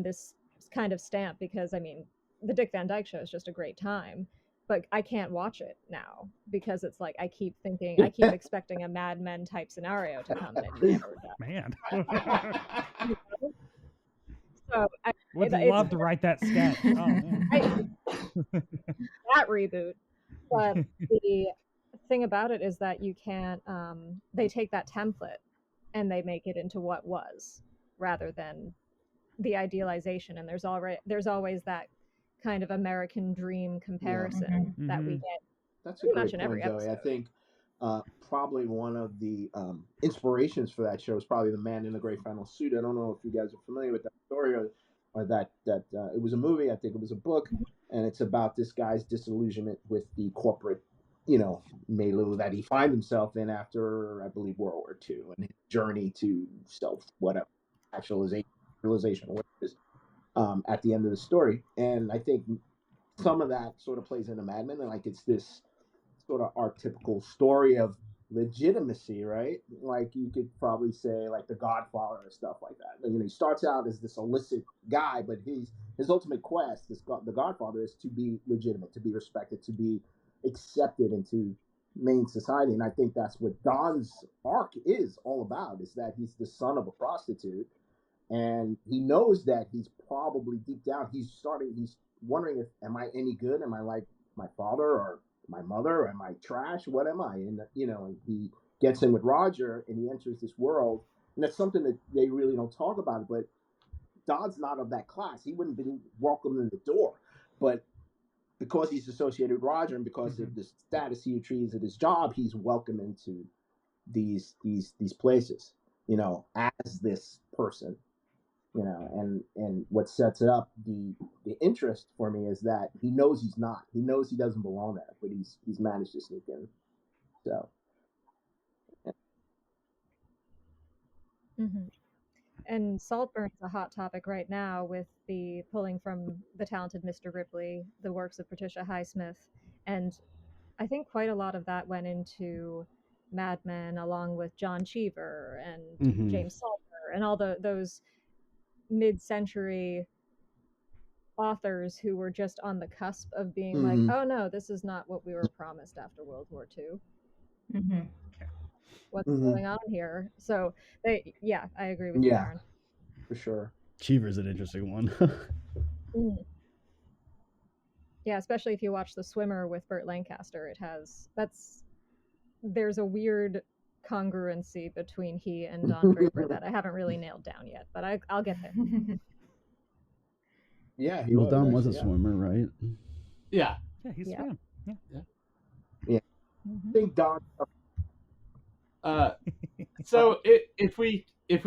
Speaker 3: this kind of stamp, because I mean, the Dick Van Dyke Show is just a great time, but I can't watch it now because it's like I keep expecting a Mad Men type scenario to come, and it never does.
Speaker 4: Man.
Speaker 3: So I
Speaker 4: would love to write that sketch. Oh, man.
Speaker 3: That reboot. But the thing about it is that you can't. They take that template and they make it into what was, rather than the idealization. And there's always that kind of American dream comparison that we get.
Speaker 2: That's a great point, Zoe. I think probably one of the inspirations for that show is probably The Man in the Gray Flannel Suit. I don't know if you guys are familiar with that story or that it was a movie. I think it was a book, and it's about this guy's disillusionment with the corporate, milieu that he finds himself in after, I believe, World War II, and his journey to realization, whatever it is, at the end of the story. And I think some of that sort of plays into Mad Men, and like it's this sort of archetypical story of legitimacy, right? Like you could probably say like The Godfather or stuff like that. He starts out as this illicit guy, but his ultimate quest, The Godfather, is to be legitimate, to be respected, to be accepted into main society. And I think that's what Don's arc is all about, is that he's the son of a prostitute, and he knows that he's probably deep down, he's wondering, if am I any good? Am I like my father or my mother? Am I trash? What am I? And and he gets in with Roger, and he enters this world, and that's something that they really don't talk about. But Don's not of that class; he wouldn't be welcomed in the door. But because he's associated with Roger, and because of the status he achieves at his job, he's welcome into these places, as this person. And what sets up the interest for me is that he knows he's not. He knows he doesn't belong there, but he's managed to sneak in. So.
Speaker 3: And Saltburn's a hot topic right now with the pulling from The Talented Mr. Ripley, the works of Patricia Highsmith, and I think quite a lot of that went into Mad Men, along with John Cheever and
Speaker 1: Mhm.
Speaker 3: James Salter and all those mid-century authors who were just on the cusp of being like,
Speaker 2: Mhm.
Speaker 3: oh no, this is not what we were promised after World War II.
Speaker 5: Mm-hmm.
Speaker 3: What's
Speaker 2: Mhm.
Speaker 3: going on here? So yeah, I agree with you,
Speaker 2: Yeah,
Speaker 3: Darren.
Speaker 2: for sure.
Speaker 1: Cheever's an interesting one.
Speaker 3: Mm. Yeah, especially if you watch The Swimmer with Burt Lancaster, there's a weird congruency between he and Don Draper that I haven't really nailed down yet, but I'll get there.
Speaker 2: Yeah, he
Speaker 1: Well,
Speaker 2: was.
Speaker 1: Don was a
Speaker 2: actually, yeah.
Speaker 1: swimmer, right?
Speaker 6: Yeah.
Speaker 4: Yeah, he's
Speaker 3: Yeah.
Speaker 4: fan.
Speaker 2: I think Don.
Speaker 6: So if we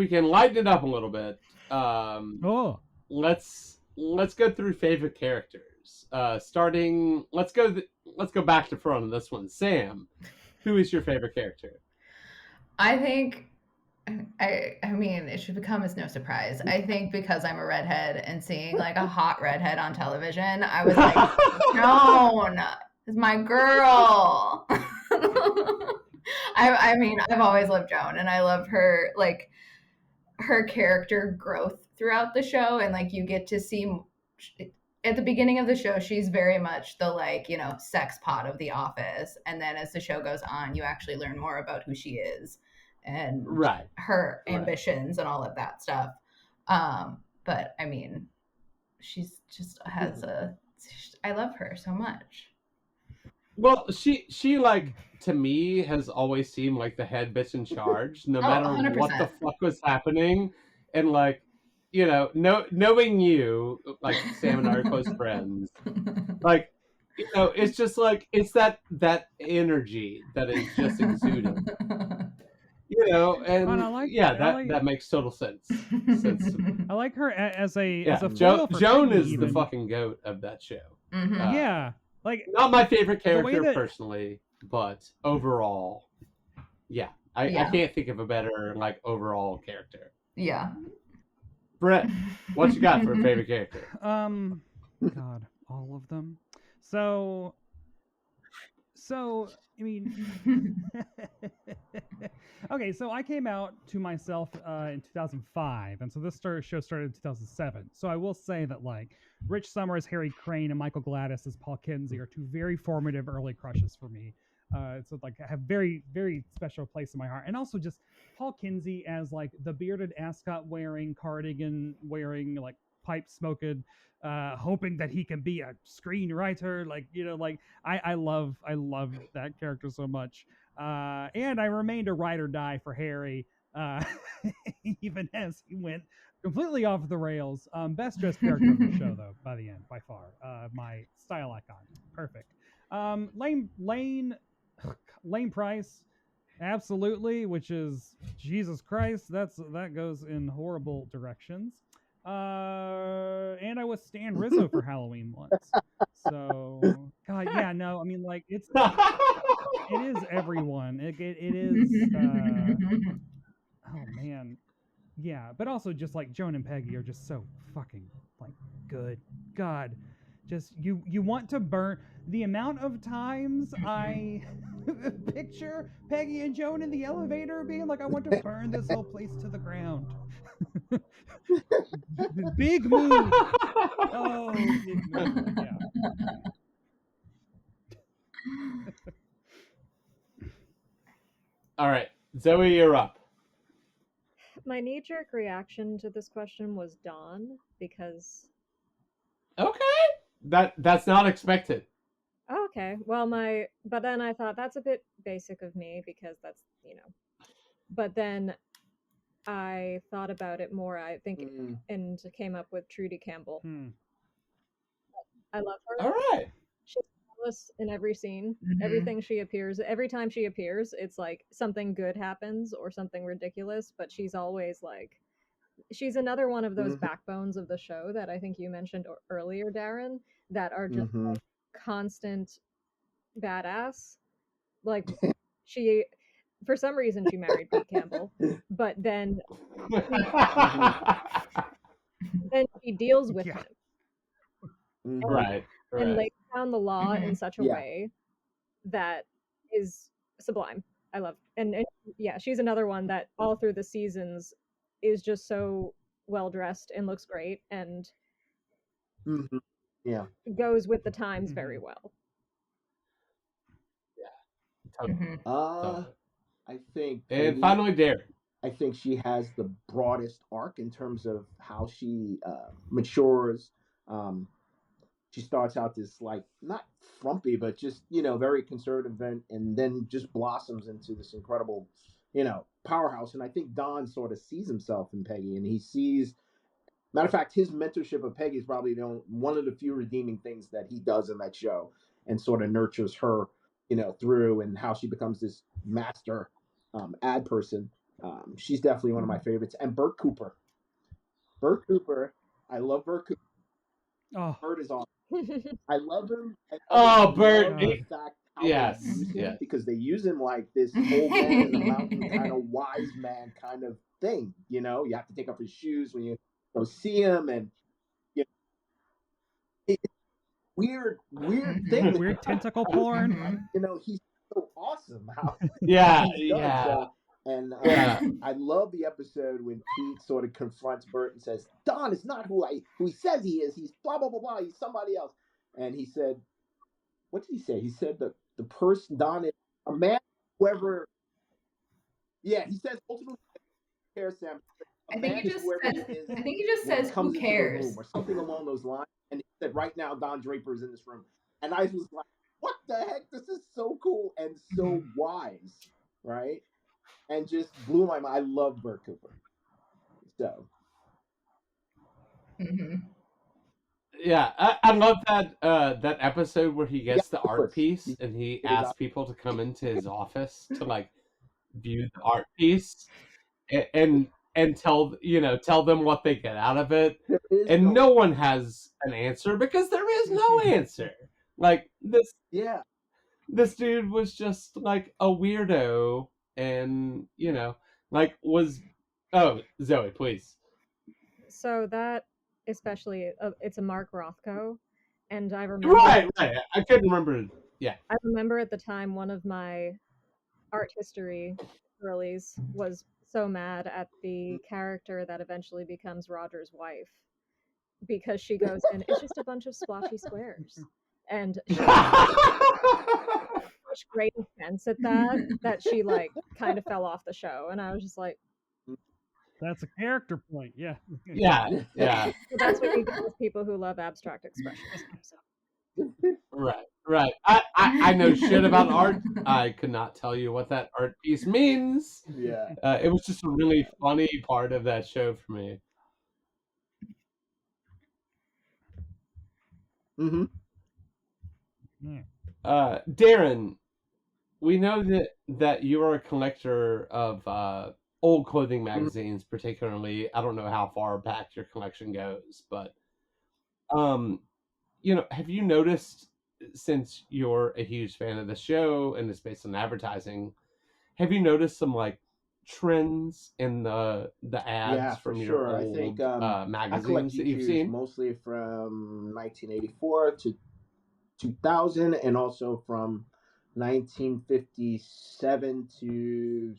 Speaker 6: can lighten it up a little bit,
Speaker 4: Oh,
Speaker 6: let's go through favorite characters. Starting, let's go back to front on this one. Sam, who is your favorite character?
Speaker 5: I think, I mean, it should become as no surprise. I think because I'm a redhead and seeing like a hot redhead on television, I was like, Joan is my girl. I mean, I've always loved Joan, and I love her, like, her character growth throughout the show, and like you get to see at the beginning of the show she's very much the, like, you know, sex pot of the office, and then as the show goes on you actually learn more about who she is and
Speaker 6: Right.
Speaker 5: her
Speaker 6: Right.
Speaker 5: ambitions and all of that stuff. But I mean, she's just has I love her so much.
Speaker 6: Well, she like, to me, has always seemed like the head bitch in charge, no matter
Speaker 5: 100%.
Speaker 6: what the fuck was happening. And like, you know, knowing you, like Sam and I are close friends, like, you know, it's just like, it's that energy that is just exuding. You know, and that makes total sense.
Speaker 4: I like her as a foil for
Speaker 6: Joan
Speaker 4: Peggy
Speaker 6: is
Speaker 4: even.
Speaker 6: the fucking goat of that show.
Speaker 5: Mm-hmm.
Speaker 4: Yeah, like,
Speaker 6: not my favorite character
Speaker 4: that...
Speaker 6: personally, but overall, yeah, I can't think of a better, like, overall character.
Speaker 5: Yeah.
Speaker 6: Brett, what you got for a favorite character?
Speaker 4: God, all of them. So I mean, okay, so I came out to myself in 2005, and so this show started in 2007. So I will say that, like, Rich Summers, Harry Crane, and Michael Gladys as Paul Kinsey are two very formative early crushes for me. So, like, I have very, very special place in my heart. And also just Paul Kinsey as, like, the bearded ascot wearing, cardigan wearing, like, pipe smoking, hoping that he can be a screenwriter. Like, you know, like, I love that character so much. And I remained a ride or die for Harry, even as he went completely off the rails. Best dressed character of the show, though, by the end, by far. My style icon. Perfect. Lane Price, absolutely, which is, Jesus Christ, that goes in horrible directions. And I was Stan Rizzo for Halloween once. So, God, yeah, no, I mean, like, it is everyone. It is. Oh man, yeah. But also, just like Joan and Peggy are just so fucking, like, good. God, just you want to burn. The amount of times I picture Peggy and Joan in the elevator being like, I want to burn this whole place to the ground. Big move. Oh, big move. Yeah.
Speaker 6: All right, Zoe, you're up.
Speaker 3: My knee-jerk reaction to this question was Dawn, because...
Speaker 6: Okay. That's not expected.
Speaker 3: Oh, okay. Well, but then I thought that's a bit basic of me, because that's, you know... But then I thought about it more, I think, and came up with Trudy Campbell. I love her.
Speaker 6: All right.
Speaker 3: She's flawless in every scene. Mm-hmm. Every time she appears, it's like something good happens or something ridiculous, but she's always like, she's another one of those backbones of the show that I think you mentioned earlier, Darren, that are just like constant badass. Like, she, for some reason, she married Pete Campbell, but then she deals with him.
Speaker 6: Right.
Speaker 3: And lays down the law in such a way that is sublime. I love, and yeah, she's another one that all through the seasons is just so well dressed and looks great and
Speaker 2: Mm-hmm. Yeah.
Speaker 3: goes with the times very well.
Speaker 6: Totally.
Speaker 2: I think
Speaker 6: And
Speaker 2: Peggy,
Speaker 6: finally, Darren.
Speaker 2: I think she has the broadest arc in terms of how she matures. She starts out this like not frumpy, but just very conservative, and then just blossoms into this incredible, powerhouse. And I think Don sort of sees himself in Peggy, and he sees. Matter of fact, his mentorship of Peggy is probably one of the few redeeming things that he does in that show, and sort of nurtures her, through and how she becomes this master ad person. She's definitely one of my favorites. And Bert Cooper. I love Bert Cooper.
Speaker 4: Oh,
Speaker 2: Bert is awesome. I love him.
Speaker 6: Oh, Bert.
Speaker 2: Love the fact how
Speaker 6: Yes,
Speaker 2: they use him
Speaker 6: yes.
Speaker 2: because they use him like this old man in the mountain kind of wise man kind of thing. You have to take off his shoes when you go see him, and it's weird thing.
Speaker 4: weird tentacle porn.
Speaker 2: He's so awesome how
Speaker 6: Yeah,
Speaker 2: he's done.
Speaker 6: yeah.
Speaker 2: So, and
Speaker 6: Yeah.
Speaker 2: I love the episode when Pete sort of confronts Bert and says, "Don is not who he says he is. He's blah blah blah blah. He's somebody else." And he said, "What did he say?" He said that the person Don is a man, whoever. Yeah, he says ultimately, who cares, Sam?
Speaker 5: I think he just says,
Speaker 2: comes
Speaker 5: "Who
Speaker 2: into the
Speaker 5: cares?"
Speaker 2: room or something along those lines. And he said, "Right now, Don Draper is in this room," and I was like, "What the heck? This is so cool and so wise, right?" And just blew my mind. I love Bert Cooper. So.
Speaker 6: Yeah, I love that episode where he gets the art piece and he
Speaker 2: It is
Speaker 6: asks people to come into his office to like view the art piece and tell them what they get out of it.
Speaker 2: There is
Speaker 6: And no one has an answer because there is no answer. Like this dude was just like a weirdo and like was Zoe, please.
Speaker 3: So that especially it's a Mark Rothko, and I remember
Speaker 6: Right. I couldn't remember. Yeah.
Speaker 3: I remember at the time one of my art history girlies was so mad at the character that eventually becomes Roger's wife because she goes in, it's just a bunch of splotchy squares. And she such great offense at that she like kind of fell off the show. And I was just like,
Speaker 4: that's a character point. Yeah.
Speaker 6: Yeah.
Speaker 3: So that's what you get with people who love abstract expressionism. So.
Speaker 6: Right. I know shit about art. I could not tell you what that art piece means.
Speaker 2: Yeah.
Speaker 6: It was just a really funny part of that show for me.
Speaker 2: Mm-hmm.
Speaker 4: Yeah.
Speaker 6: Darren, we know that you are a collector of old clothing magazines, particularly. I don't know how far back your collection goes, but have you noticed, since you're a huge fan of the show and it's based on advertising, have you noticed some like trends in the ads from your old
Speaker 2: I think,
Speaker 6: magazines that you've seen?
Speaker 2: Mostly from 1984 to 2000, and also from 1957 to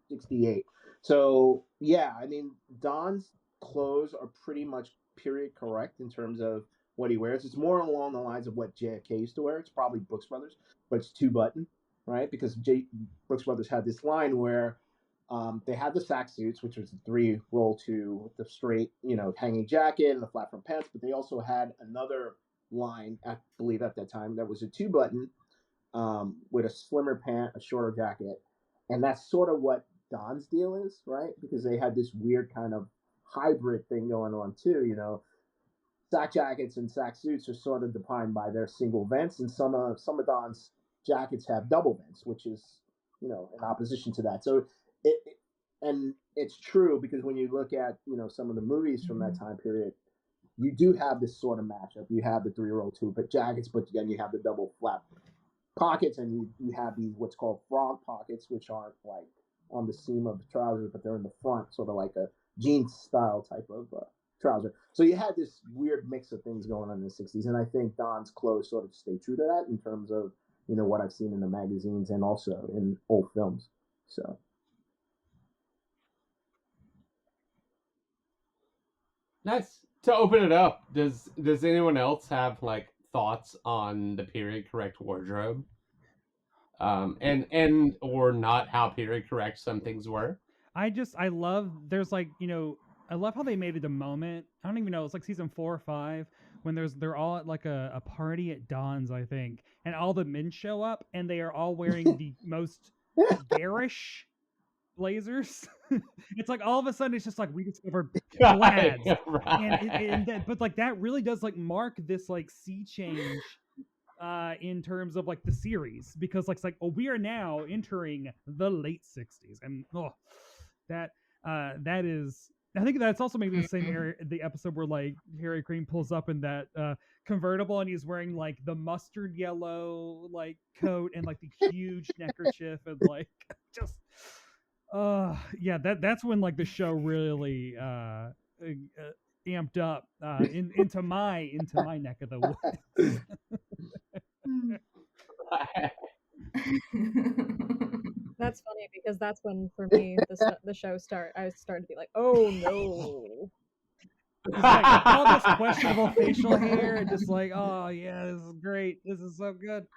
Speaker 2: 68. So yeah, I mean, Don's clothes are pretty much period correct in terms of what he wears. It's more along the lines of what JFK used to wear. It's probably Brooks Brothers, but it's 2-button, right? Because Brooks Brothers had this line where they had the sack suits, which was a 3-roll-2 with the straight, hanging jacket and the flat front pants, but they also had another line, I believe at that time, that was a 2-button with a slimmer pant, a shorter jacket. And that's sort of what Don's deal is, right? Because they had this weird kind of hybrid thing going on too, Sack jackets and sack suits are sort of defined by their single vents, and some of Don's jackets have double vents, which is, in opposition to that. So and it's true because when you look at, some of the movies from that time period, you do have this sort of matchup. You have the 3-roll-2 but jackets, but then you have the double flap pockets, and you have these what's called frog pockets, which aren't like on the seam of the trousers, but they're in the front, sort of like a jeans style type of trouser. So you had this weird mix of things going on in the 60s, and I think Don's clothes sort of stay true to that in terms of what I've seen in the magazines and also in old films. So.
Speaker 6: Nice. To open it up, does anyone else have like thoughts on the period correct wardrobe? And or not how period correct some things were?
Speaker 4: I love, there's like, I love how they made it a moment. I don't even know, it's like season 4 or 5 when they're all at like a party at Dawn's, I think, and all the men show up and they are all wearing the most garish blazers. It's like all of a sudden it's just like we discovered plaids.
Speaker 6: Right.
Speaker 4: But like that really does like mark this like sea change in terms of like the series, because like it's like, oh, we are now entering the late 60s, and that is, I think that's also maybe the same area, the episode where like Harry Crane pulls up in that convertible and he's wearing like the mustard yellow like coat and like the huge neckerchief and like just yeah, that's when like the show really amped up into my neck of the woods.
Speaker 3: That's funny because that's when, for me, the show I started to be like, oh no.
Speaker 4: It's like all this questionable facial hair and just like, oh yeah, this is great. This is so good.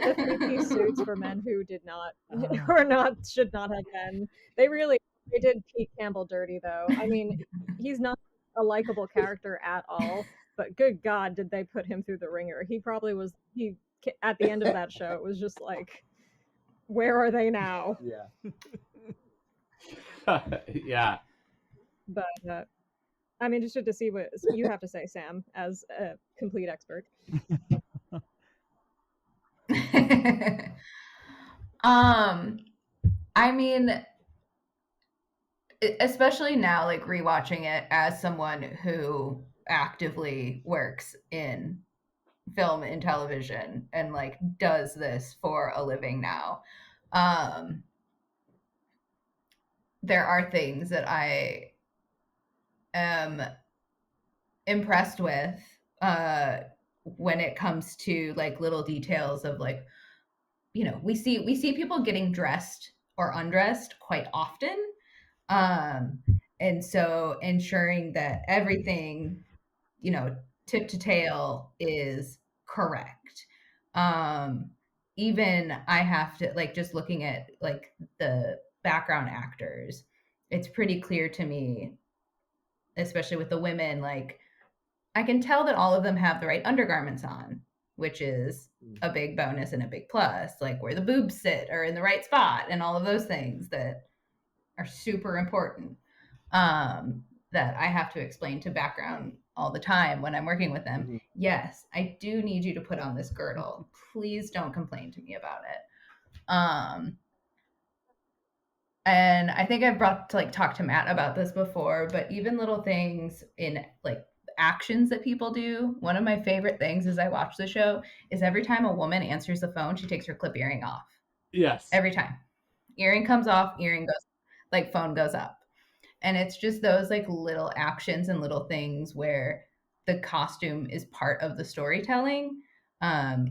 Speaker 3: The 3-piece suits for men who did not or should not have been. They did Pete Campbell dirty though. I mean, he's not a likable character at all, but good God, did they put him through the ringer. He probably was, at the end of that show, it was just like, where are they now?
Speaker 2: Yeah.
Speaker 6: Yeah.
Speaker 3: But I'm interested to see what you have to say, Sam, as a complete expert.
Speaker 5: I mean, especially now, like rewatching it as someone who actively works in film and television and like does this for a living now, there are things that I am impressed with when it comes to like little details of like, we see people getting dressed or undressed quite often, and so ensuring that everything, tip to tail is correct. Even I have to, like, just looking at like the background actors, it's pretty clear to me, especially with the women, like I can tell that all of them have the right undergarments on, which is a big bonus and a big plus, like where the boobs sit are in the right spot and all of those things that are super important, that I have to explain to background all the time when I'm working with them. Mm-hmm. Yes, I do need you to put on this girdle. Please don't complain to me about it. And I think I've talked to Matt about this before, but even little things in like actions that people do. One of my favorite things as I watch the show is every time a woman answers the phone, she takes her clip earring off.
Speaker 6: Yes.
Speaker 5: Every time. Earring comes off, earring goes, like phone goes up. And it's just those like little actions and little things where the costume is part of the storytelling.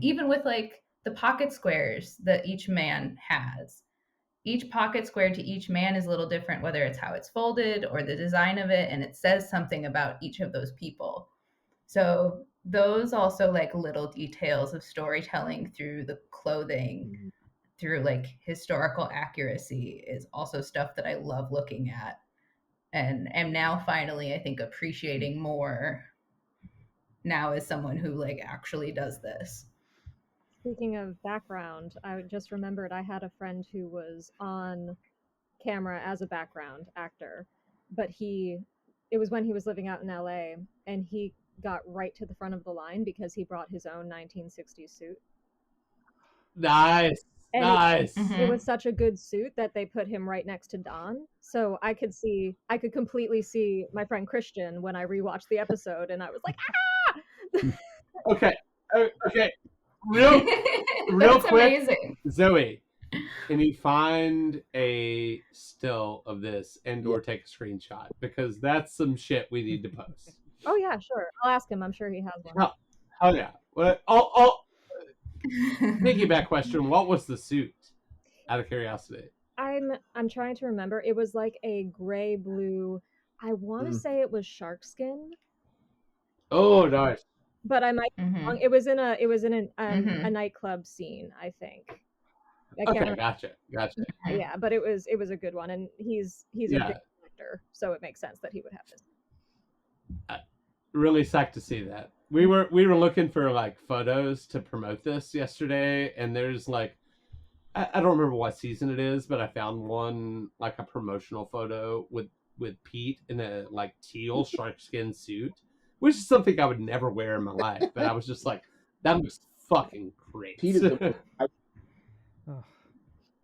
Speaker 5: Even with like the pocket squares that each man has. Each pocket square to each man is a little different, whether it's how it's folded or the design of it, and it says something about each of those people. So those also like little details of storytelling through the clothing, through like historical accuracy is also stuff that I love looking at, and am now finally, I think, appreciating more now as someone who like actually does this.
Speaker 3: Speaking of background, I just remembered I had a friend who was on camera as a background actor, but it was when he was living out in LA, and he got right to the front of the line because he brought his own 1960s suit.
Speaker 6: Nice.
Speaker 3: And
Speaker 6: nice.
Speaker 3: It was such a good suit that they put him right next to Don. So I could completely see my friend Christian when I rewatched the episode, and I was like, ah!
Speaker 6: Okay. Real quick,
Speaker 5: amazing.
Speaker 6: Zoe, can you find a still of this or take a screenshot? Because that's some shit we need to post.
Speaker 3: Oh yeah, sure. I'll ask him. I'm sure he has one.
Speaker 6: Oh yeah. Well, Piggyback question: what was the suit? Out of curiosity.
Speaker 3: I'm trying to remember. It was like a gray blue. I want to say it was shark skin,
Speaker 6: Oh, nice.
Speaker 3: but I might be wrong.
Speaker 5: Mhm.
Speaker 3: It was in a
Speaker 5: Mhm.
Speaker 3: nightclub scene, I think. I can't
Speaker 6: Okay,
Speaker 3: remember.
Speaker 6: gotcha.
Speaker 3: Yeah, but it was a good one, and he's a
Speaker 6: Yeah.
Speaker 3: big collector, so it makes sense that he would have this.
Speaker 6: Really psyched to see that. We were looking for like photos to promote this yesterday, and there's like I don't remember what season it is, but I found one like a promotional photo with Pete in a like teal sharkskin suit, which is something I would never wear in my life. But I was just like, that looks fucking great.
Speaker 2: Pete is the
Speaker 4: Ugh.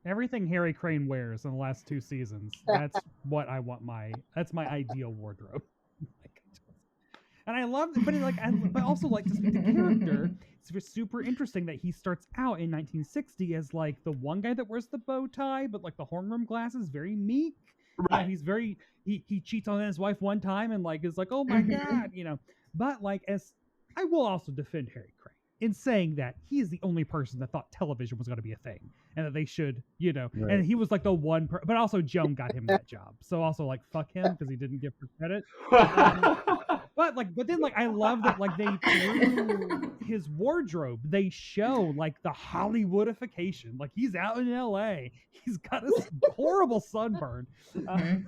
Speaker 4: Everything Harry Crane wears in the last 2 seasons. That's what I want that's my ideal wardrobe. And I love, but but also like just the character. It's super interesting that he starts out in 1960 as like the one guy that wears the bow tie, but like the horn rim glasses, very meek.
Speaker 6: Right.
Speaker 4: He's very he cheats on his wife one time and like is like, oh my god, But like as I will also defend Harry Crane in saying that he is the only person that thought television was going to be a thing and that they should,
Speaker 1: Right.
Speaker 4: and he was like the one, but also Joan got him that job. So also like fuck him because he didn't give her credit. But then I love that they through his wardrobe they show like the Hollywoodification. Like he's out in L.A. He's got a horrible sunburn. I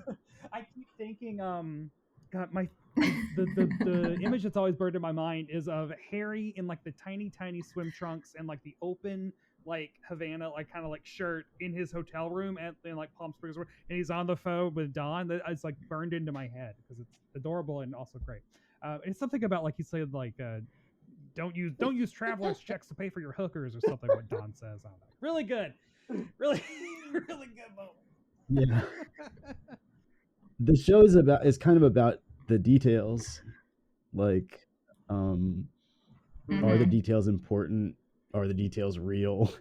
Speaker 4: keep thinking, God, the image that's always burned in my mind is of Harry in like the tiny swim trunks and like the open like Havana like kind of like shirt in his hotel room in like Palm Springs, and he's on the phone with Dawn. That it's like burned into my head because it's adorable and also great. It's something about like he said like don't use travelers checks to pay for your hookers or something. What Dawn says on that. Really good, really really good moment.
Speaker 1: Yeah. The show is kind of about the details, like are the details important? Are the details real?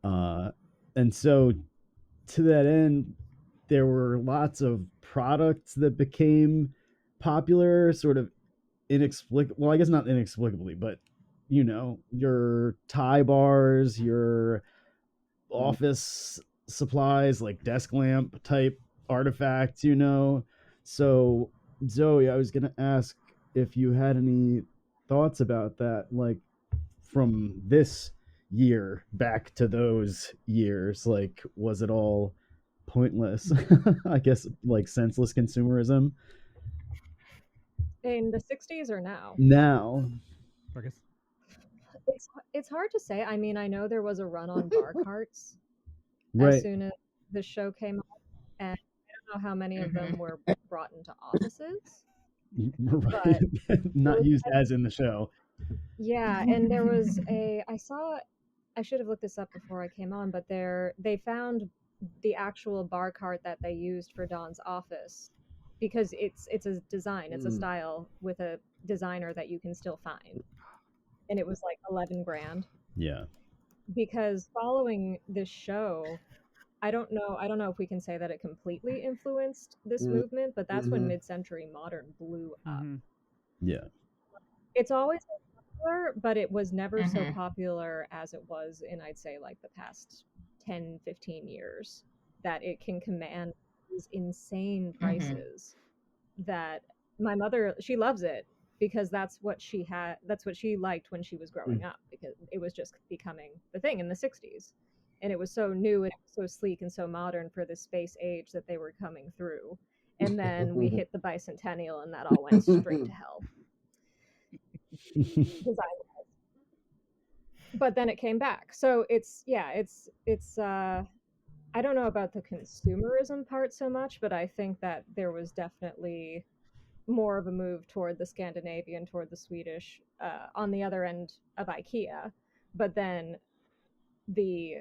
Speaker 1: And so to that end, there were lots of products that became popular, sort of inexplicable. Well, I guess not inexplicably, but your tie bars, your office supplies like desk lamp type artifacts. So Zoe, I was gonna ask if you had any thoughts about that, like from this year back to those years. Like, was it all pointless? I guess like senseless consumerism.
Speaker 3: In the 60s or now?
Speaker 1: Now,
Speaker 4: I guess.
Speaker 3: It's hard to say. I mean, I know there was a run on bar carts
Speaker 1: right?
Speaker 3: as soon as the show came up, and I don't know how many of them were brought into offices.
Speaker 1: Right. Not used as in the show.
Speaker 3: Yeah, and there was I should have looked this up before I came on, but they found the actual bar cart that they used for Dawn's office because it's a design, it's a style with a designer that you can still find. And it was like 11 grand.
Speaker 1: Yeah.
Speaker 3: Because following this show, I don't know if we can say that it completely influenced this movement, but that's when mid-century modern blew up.
Speaker 1: Yeah.
Speaker 3: It's always been popular, but it was never so popular as it was in, I'd say, like the past 10, 15 years, that it can command these insane prices that my mother, she loves it because that's what she liked when she was growing up, because it was just becoming the thing in the 60s. And it was so new and so sleek and so modern for the space age that they were coming through. And then we hit the bicentennial and that all went straight to hell. But then it came back. So it's I don't know about the consumerism part so much, but I think that there was definitely more of a move toward the Scandinavian, toward the Swedish, on the other end of IKEA. But then the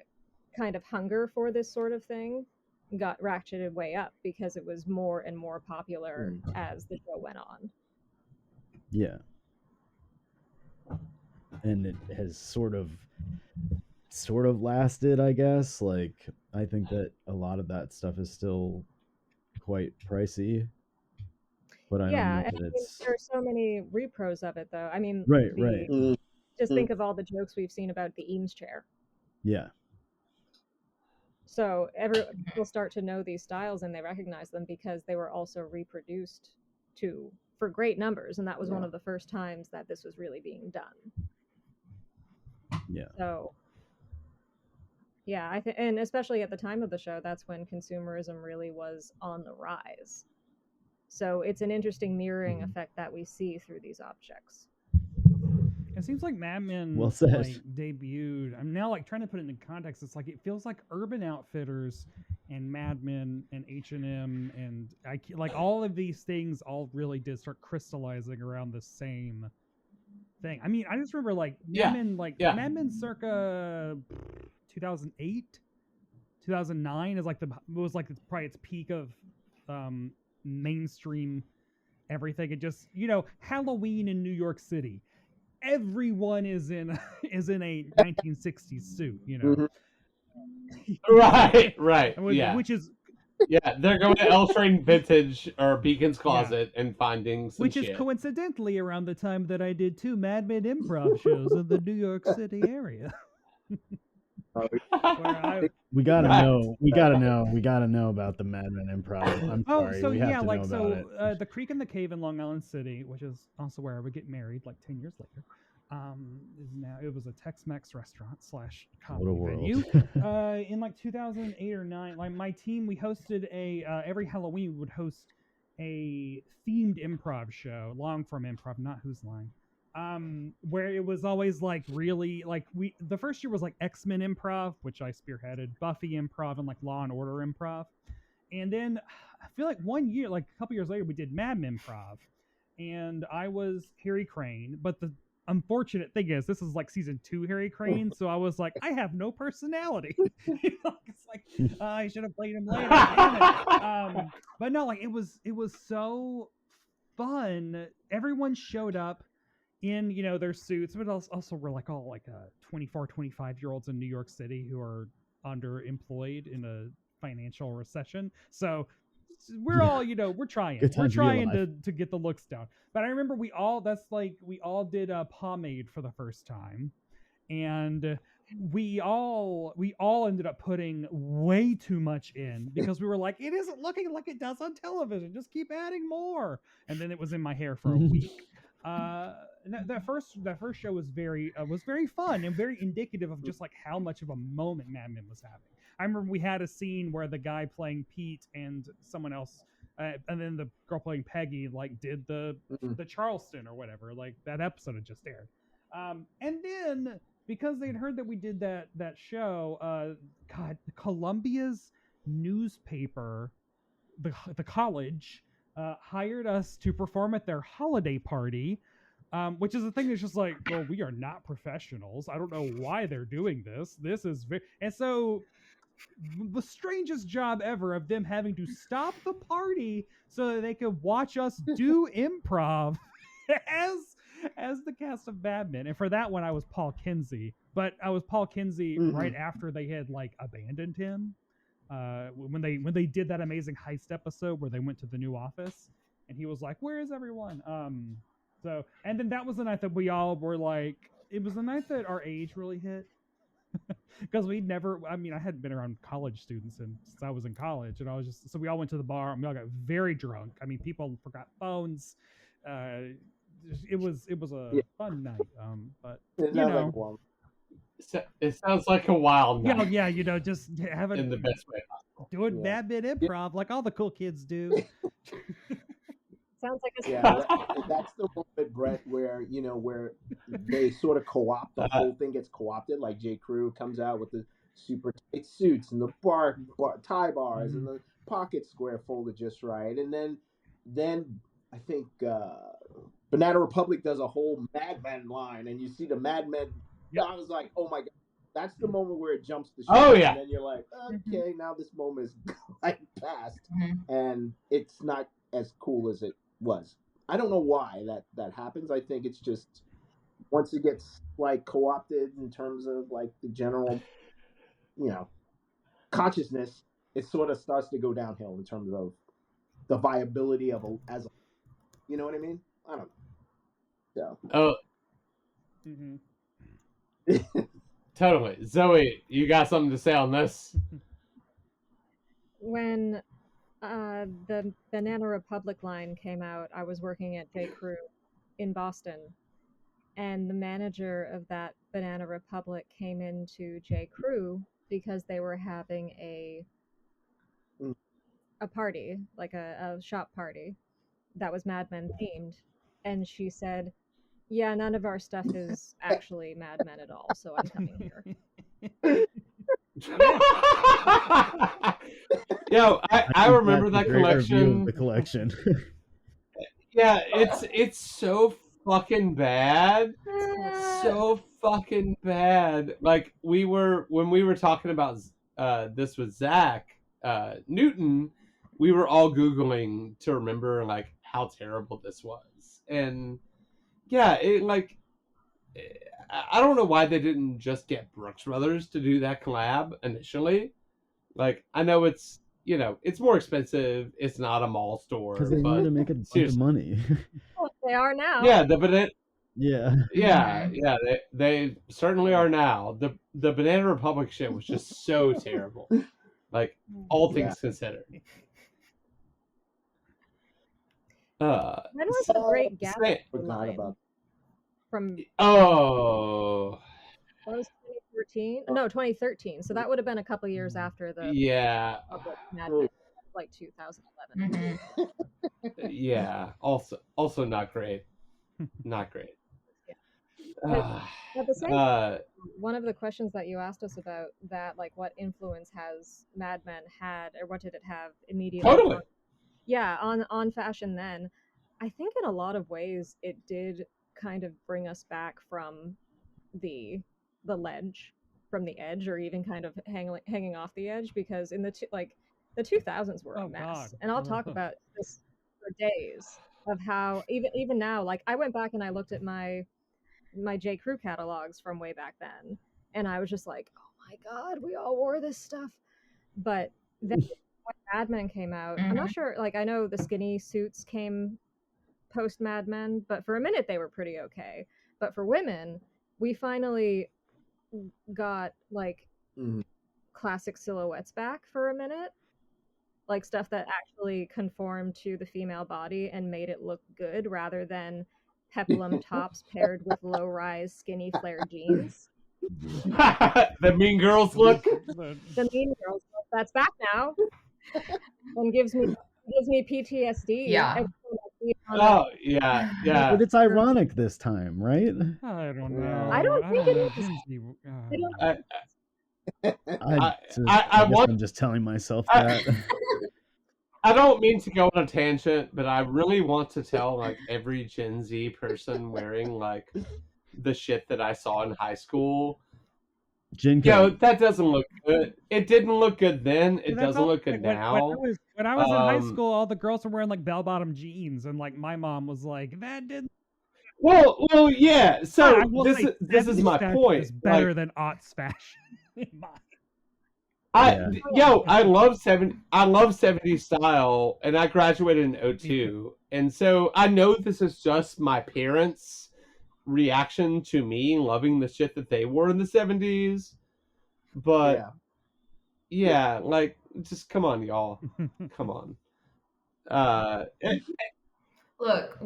Speaker 3: kind of hunger for this sort of thing got ratcheted way up because it was more and more popular as the show went on.
Speaker 1: Yeah. And it has sort of lasted, I guess. Like, I think that a lot of that stuff is still quite pricey. But I don't know that it's...
Speaker 3: There are so many repros of it, though. I mean,
Speaker 1: right.
Speaker 3: Just think of all the jokes we've seen about the Eames chair.
Speaker 1: Yeah.
Speaker 3: So people start to know these styles and they recognize them because they were also reproduced for great numbers, and that was one of the first times that this was really being done.
Speaker 1: Yeah.
Speaker 3: So yeah, and especially at the time of the show, that's when consumerism really was on the rise. So it's an interesting mirroring effect that we see through these objects.
Speaker 4: It seems like Mad Men
Speaker 1: Well said.
Speaker 4: like debuted. I'm now like trying to put it in context. It's like it feels like Urban Outfitters and Mad Men and H&M and like all of these things all really did start crystallizing around the same thing. I mean, I just remember like Mad Men circa 2008, 2009 is like was like probably its peak of mainstream everything. It just, Halloween in New York City. Everyone is in a 1960s suit,
Speaker 6: Right.
Speaker 4: Which is
Speaker 6: they're going to L Train Vintage or Beacon's Closet and finding some
Speaker 4: which
Speaker 6: shit.
Speaker 4: is coincidentally around the time that I did 2 Mad Men improv shows in the New York City area.
Speaker 1: We gotta know about the Mad Men improv. I'm sorry.
Speaker 4: So
Speaker 1: we have to know about it.
Speaker 4: The Creek and the Cave in Long Island City, which is also where I would get married like 10 years later, it was a Tex-Mex restaurant / comedy venue. In like 2008 or 9, like my team, we hosted every Halloween we would host a themed improv show, long form improv, not Who's Line. Where it was always like really like the first year was like X-Men improv, which I spearheaded, Buffy improv, and like Law and Order improv. And then I feel like one year, like a couple years later, we did Mad Men improv, and I was Harry Crane. But the unfortunate thing is, this is like season 2 Harry Crane, so I was like, I have no personality. It's like I should have played him later. Damn it. But no, like it was so fun. Everyone showed up in their suits, but also we're like all like 24, 25-year-olds in New York City who are underemployed in a financial recession. So we're all we're trying to get the looks down. But I remember we all did pomade for the first time, and we all ended up putting way too much in because we were like, it isn't looking like it does on television, just keep adding more. And then it was in my hair for a week. That first show was very fun and very indicative of just like how much of a moment Mad Men was having. I remember we had a scene where the guy playing Pete and someone else, and then the girl playing Peggy like did the Charleston or whatever. Like that episode had just aired, and then because they'd heard that we did that show, Columbia's newspaper, the college, hired us to perform at their holiday party, which is the thing that's just like, well, we are not professionals. I don't know why they're doing this. This is and so the strangest job ever of them having to stop the party so that they could watch us do improv as the cast of Mad Men. And for that one, I was Paul Kinsey, but I was Paul Kinsey right after they had like abandoned him. When they did that amazing heist episode where they went to the new office and he was like, where is everyone? So, and then that was the night that we all were like, it was the night that our age really hit. Because I hadn't been around college students since I was in college, and so we all went to the bar and we all got very drunk. I mean, people forgot phones. It was a fun night. But
Speaker 6: it sounds like a wild night.
Speaker 4: Yeah, just have it
Speaker 6: in the best way possible.
Speaker 4: Doing Mad Men improv like all the cool kids do.
Speaker 3: Sounds like
Speaker 2: that's the moment, Brett, where they sort of co-opt the whole thing gets co-opted. Like J. Crew comes out with the super tight suits and the tie bars and the pocket square folded just right, and then I think Banana Republic does a whole Mad Men line, and you see the Mad Men. I was like, oh my god, that's the moment where it jumps the shark.
Speaker 6: Oh yeah,
Speaker 2: and then you're like, okay, now this moment is like past, and it's not as cool as it was. I don't know why that happens. I think it's just once it gets like co-opted in terms of like the general, consciousness, it sort of starts to go downhill in terms of the viability of as you know what I mean? I don't know. So.
Speaker 6: Oh. Totally. Zoe, you got something to say on this?
Speaker 3: When the Banana Republic line came out, I was working at J. Crew in Boston, and the manager of that Banana Republic came into J. Crew because they were having a party, like a shop party that was Mad Men themed, and she said, "Yeah, none of our stuff is actually Mad Men at all, so I'm coming here."
Speaker 6: Yo, I remember that
Speaker 1: That's a great review
Speaker 6: collection.
Speaker 1: of the collection.
Speaker 6: Yeah, it's so fucking bad. So fucking bad. Like when we were talking about this with Zach Newton, we were all Googling to remember like how terrible this was. And yeah, it like I don't know why they didn't just get Brooks Brothers to do that collab initially. Like I know it's it's more expensive. It's not a mall store
Speaker 1: Because they
Speaker 6: but
Speaker 1: wanted to make a bunch of
Speaker 6: seriously.
Speaker 1: money.
Speaker 3: Well, they are now.
Speaker 6: Yeah,
Speaker 1: Yeah.
Speaker 6: they certainly are now. The Banana Republic shit was just so terrible. Like all things considered.
Speaker 3: When was the Great
Speaker 6: Sam-
Speaker 3: Gatsby
Speaker 2: Forgot
Speaker 3: line
Speaker 2: about
Speaker 3: from?
Speaker 6: Oh,
Speaker 3: That was 2014. No, 2013. So that would have been a couple years after the
Speaker 6: yeah,
Speaker 3: Republic Mad Men, like 2011.
Speaker 6: yeah. Also not great. Not great.
Speaker 3: At the same time, one of the questions that you asked us about that, like, what influence has Mad Men had, or what did it have immediately?
Speaker 6: Totally.
Speaker 3: On fashion then. I think in a lot of ways it did kind of bring us back from the ledge, from the edge, or even kind of hanging off the edge, because in the 2000s were a mess.
Speaker 4: God.
Speaker 3: And I'll talk about this for days of how even now, like I went back and I looked at my J. Crew catalogs from way back then, and I was just like, oh my god, we all wore this stuff. But then when Mad Men came out, I'm not sure, like I know the skinny suits came post Mad Men, but for a minute they were pretty okay. But for women, we finally got like classic silhouettes back for a minute, like stuff that actually conformed to the female body and made it look good, rather than peplum tops paired with low-rise skinny flared jeans.
Speaker 6: The Mean Girls look.
Speaker 3: The Mean Girls look, that's back now, and gives me PTSD.
Speaker 5: Yeah.
Speaker 6: Oh yeah.
Speaker 1: But it's ironic this time, right?
Speaker 4: I don't know.
Speaker 3: I don't think it is.
Speaker 1: I guess I'm just telling myself that.
Speaker 6: I don't mean to go on a tangent, but I really want to tell like every Gen Z person wearing like the shit that I saw in high school. Yo, that doesn't look good. It didn't look good then. It doesn't look good now.
Speaker 4: When I was in high school, all the girls were wearing like bell-bottom jeans, and like my mom was like, "That didn't."
Speaker 6: Well, yeah. So
Speaker 4: Yeah,
Speaker 6: this is my point.
Speaker 4: Is better
Speaker 6: like,
Speaker 4: than aughts fashion.
Speaker 6: I love 70s style, and I graduated in 2002, and so I know this is just my parents' reaction to me loving the shit that they wore in the 70s, but yeah, like just come on, y'all, come on.
Speaker 5: Look,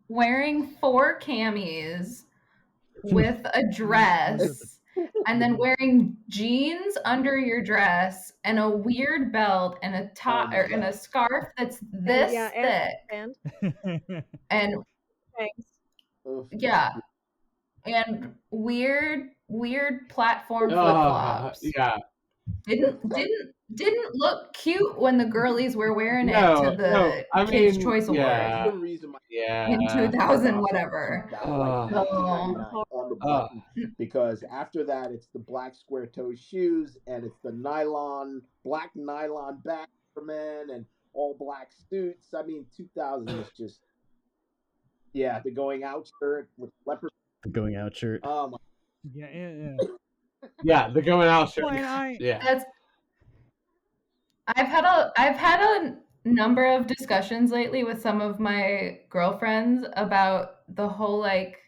Speaker 5: wearing 4 camis with a dress, and then wearing jeans under your dress and a weird belt and a top and a scarf that's this thick and yeah, and weird platform flip-flops.
Speaker 6: Yeah.
Speaker 5: Didn't look cute when the girlies were wearing it to the Kids' Choice Award. In 2000 whatever.
Speaker 2: On the button, because after that it's the black square toe shoes, and it's the black nylon back for men and all black suits. I mean, 2000 is just the going out shirt with leopard.
Speaker 1: The going out shirt.
Speaker 6: Yeah, the going out shirt.
Speaker 5: Yeah. I've had a number of discussions lately with some of my girlfriends about the whole like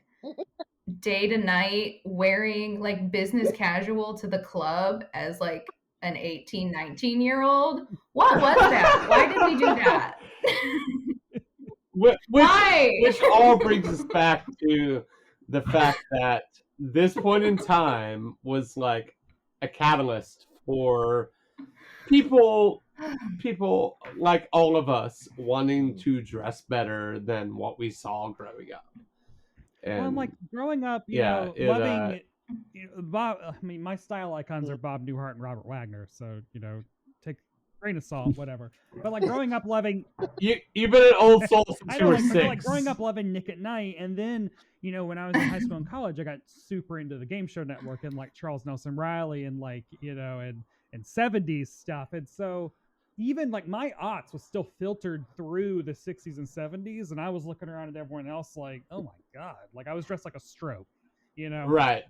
Speaker 5: day to night wearing like business casual to the club as like an 18, 19-year-old. What was that? Why did we do that? Why?
Speaker 6: Which all brings us back to the fact that this point in time was like a catalyst for people like all of us wanting to dress better than what we saw growing up. And
Speaker 4: well, like growing up, loving Bob. I mean, my style icons are Bob Newhart and Robert Wagner, so take a grain of salt, whatever. But like growing up loving,
Speaker 6: you've been an old soul since
Speaker 4: I
Speaker 6: you
Speaker 4: know,
Speaker 6: were
Speaker 4: like,
Speaker 6: 6.
Speaker 4: like growing up loving Nick at Night, and then when I was in high school and college, I got super into the Game Show Network and like Charles Nelson Riley and like and 70s stuff, and so even like my aughts was still filtered through the 60s and 70s, and I was looking around at everyone else like, oh my god, like I was dressed like a stroke,
Speaker 6: Right.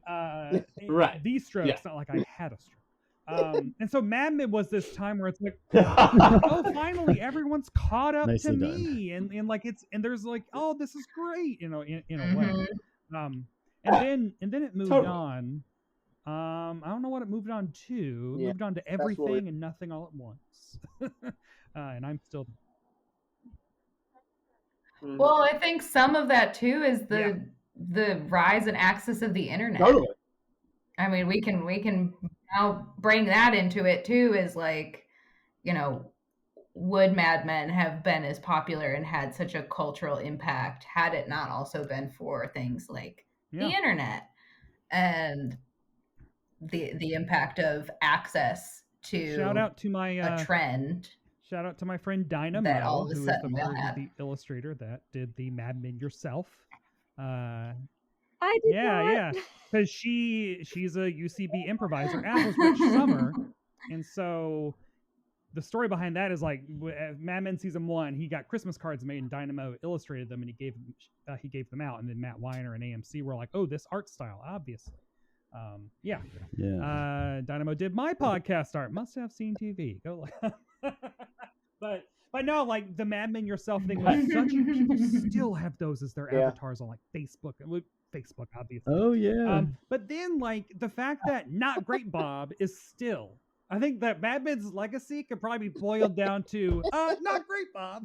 Speaker 4: Right. These strokes,
Speaker 6: Yeah.
Speaker 4: not like I had a stroke. And so Mad Men was this time where it's like, oh, finally everyone's caught up
Speaker 1: Nicely
Speaker 4: to
Speaker 1: done.
Speaker 4: me, and like there's like, oh, this is great, in a way.
Speaker 5: Mhm.
Speaker 4: And then it moved
Speaker 6: Totally.
Speaker 4: on. I don't know what it moved on to. It
Speaker 2: Yeah,
Speaker 4: moved on to
Speaker 2: what we-
Speaker 4: everything and nothing all at once. And I'm still
Speaker 2: Mhm.
Speaker 5: Well, I think some of that too is
Speaker 4: Yeah.
Speaker 5: the rise and access of the internet.
Speaker 6: Totally.
Speaker 5: I mean, we can now bring that into it too, is like, would Mad Men have been as popular and had such a cultural impact had it not also been for things like the
Speaker 4: Yeah.
Speaker 5: internet and the impact of access to
Speaker 4: shout out to my
Speaker 5: a trend.
Speaker 4: shout out to my friend Dinah
Speaker 5: that
Speaker 4: Mo,
Speaker 5: all of a
Speaker 4: who is
Speaker 5: sudden we'll have.
Speaker 4: the illustrator that did the Mad Men Yourself.
Speaker 3: I did
Speaker 4: Yeah,
Speaker 3: not.
Speaker 4: because she's a UCB improviser, as was Rich Summer, and so the story behind that is like Mad Men season 1, he got Christmas cards made, and Dynamo illustrated them, and he gave them out, and then Matt Weiner and AMC were like, oh, this art style, obviously. Yeah. Dynamo did my podcast art. Must have seen TV. Go. But no, like the Mad Men Yourself thing was such. People still have those as their avatars on like Facebook. Facebook, obviously.
Speaker 1: Oh yeah.
Speaker 4: But then like the fact that Not Great Bob is still. I think that Mad Men's legacy could probably be boiled down to Not Great Bob.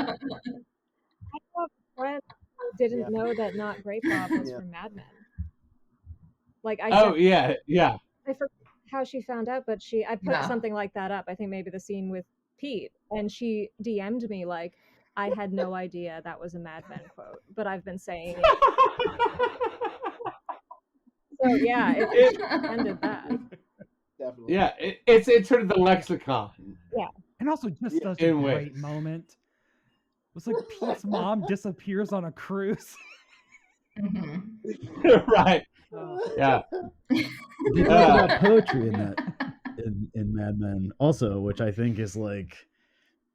Speaker 3: I have a friend who didn't know that Not Great Bob was from Mad Men. Like I
Speaker 6: Oh
Speaker 3: said,
Speaker 6: yeah.
Speaker 3: I forget how she found out, but I put
Speaker 5: Yeah.
Speaker 3: something like that up. I think maybe the scene with Pete, and she DM'd me like, I had no idea that was a Mad Men quote, but I've been saying it. So yeah, it ended that.
Speaker 2: Definitely.
Speaker 6: Yeah, it's entered the lexicon.
Speaker 4: And also just
Speaker 2: Yeah.
Speaker 4: such a
Speaker 6: In
Speaker 4: great
Speaker 6: ways.
Speaker 4: moment. It was like Pete's mom disappears on a cruise.
Speaker 5: Mhm.
Speaker 6: Right. Yeah.
Speaker 1: They talk about poetry in that in Mad Men also, which I think is like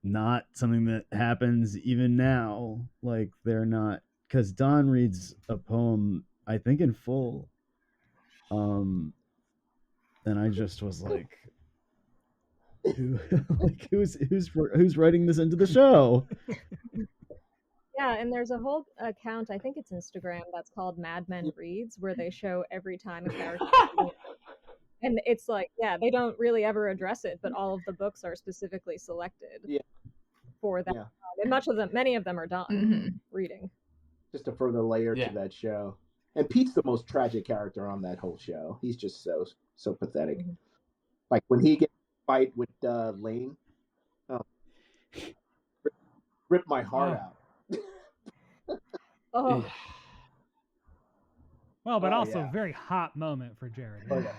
Speaker 1: not something that happens even now. Like they're not, because Don reads a poem, I think in full, and I just was like, who's writing this into the show?
Speaker 3: Yeah, and there's a whole account, I think it's Instagram, that's called Mad Men Reads, where they show every time a character and it's like, they don't really ever address it, but all of the books are specifically selected for that.
Speaker 2: Yeah.
Speaker 3: And many of them are Don
Speaker 5: Mhm.
Speaker 3: reading.
Speaker 2: Just a further layer
Speaker 6: Yeah.
Speaker 2: to that show. And Pete's the most tragic character on that whole show. He's just so pathetic.
Speaker 3: Mhm.
Speaker 2: Like when he gets a fight with Lane, ripped my heart out.
Speaker 3: Oh,
Speaker 4: Well, but
Speaker 2: Oh,
Speaker 4: also
Speaker 2: yeah.
Speaker 4: very hot moment for Jared.
Speaker 2: Oh, yeah.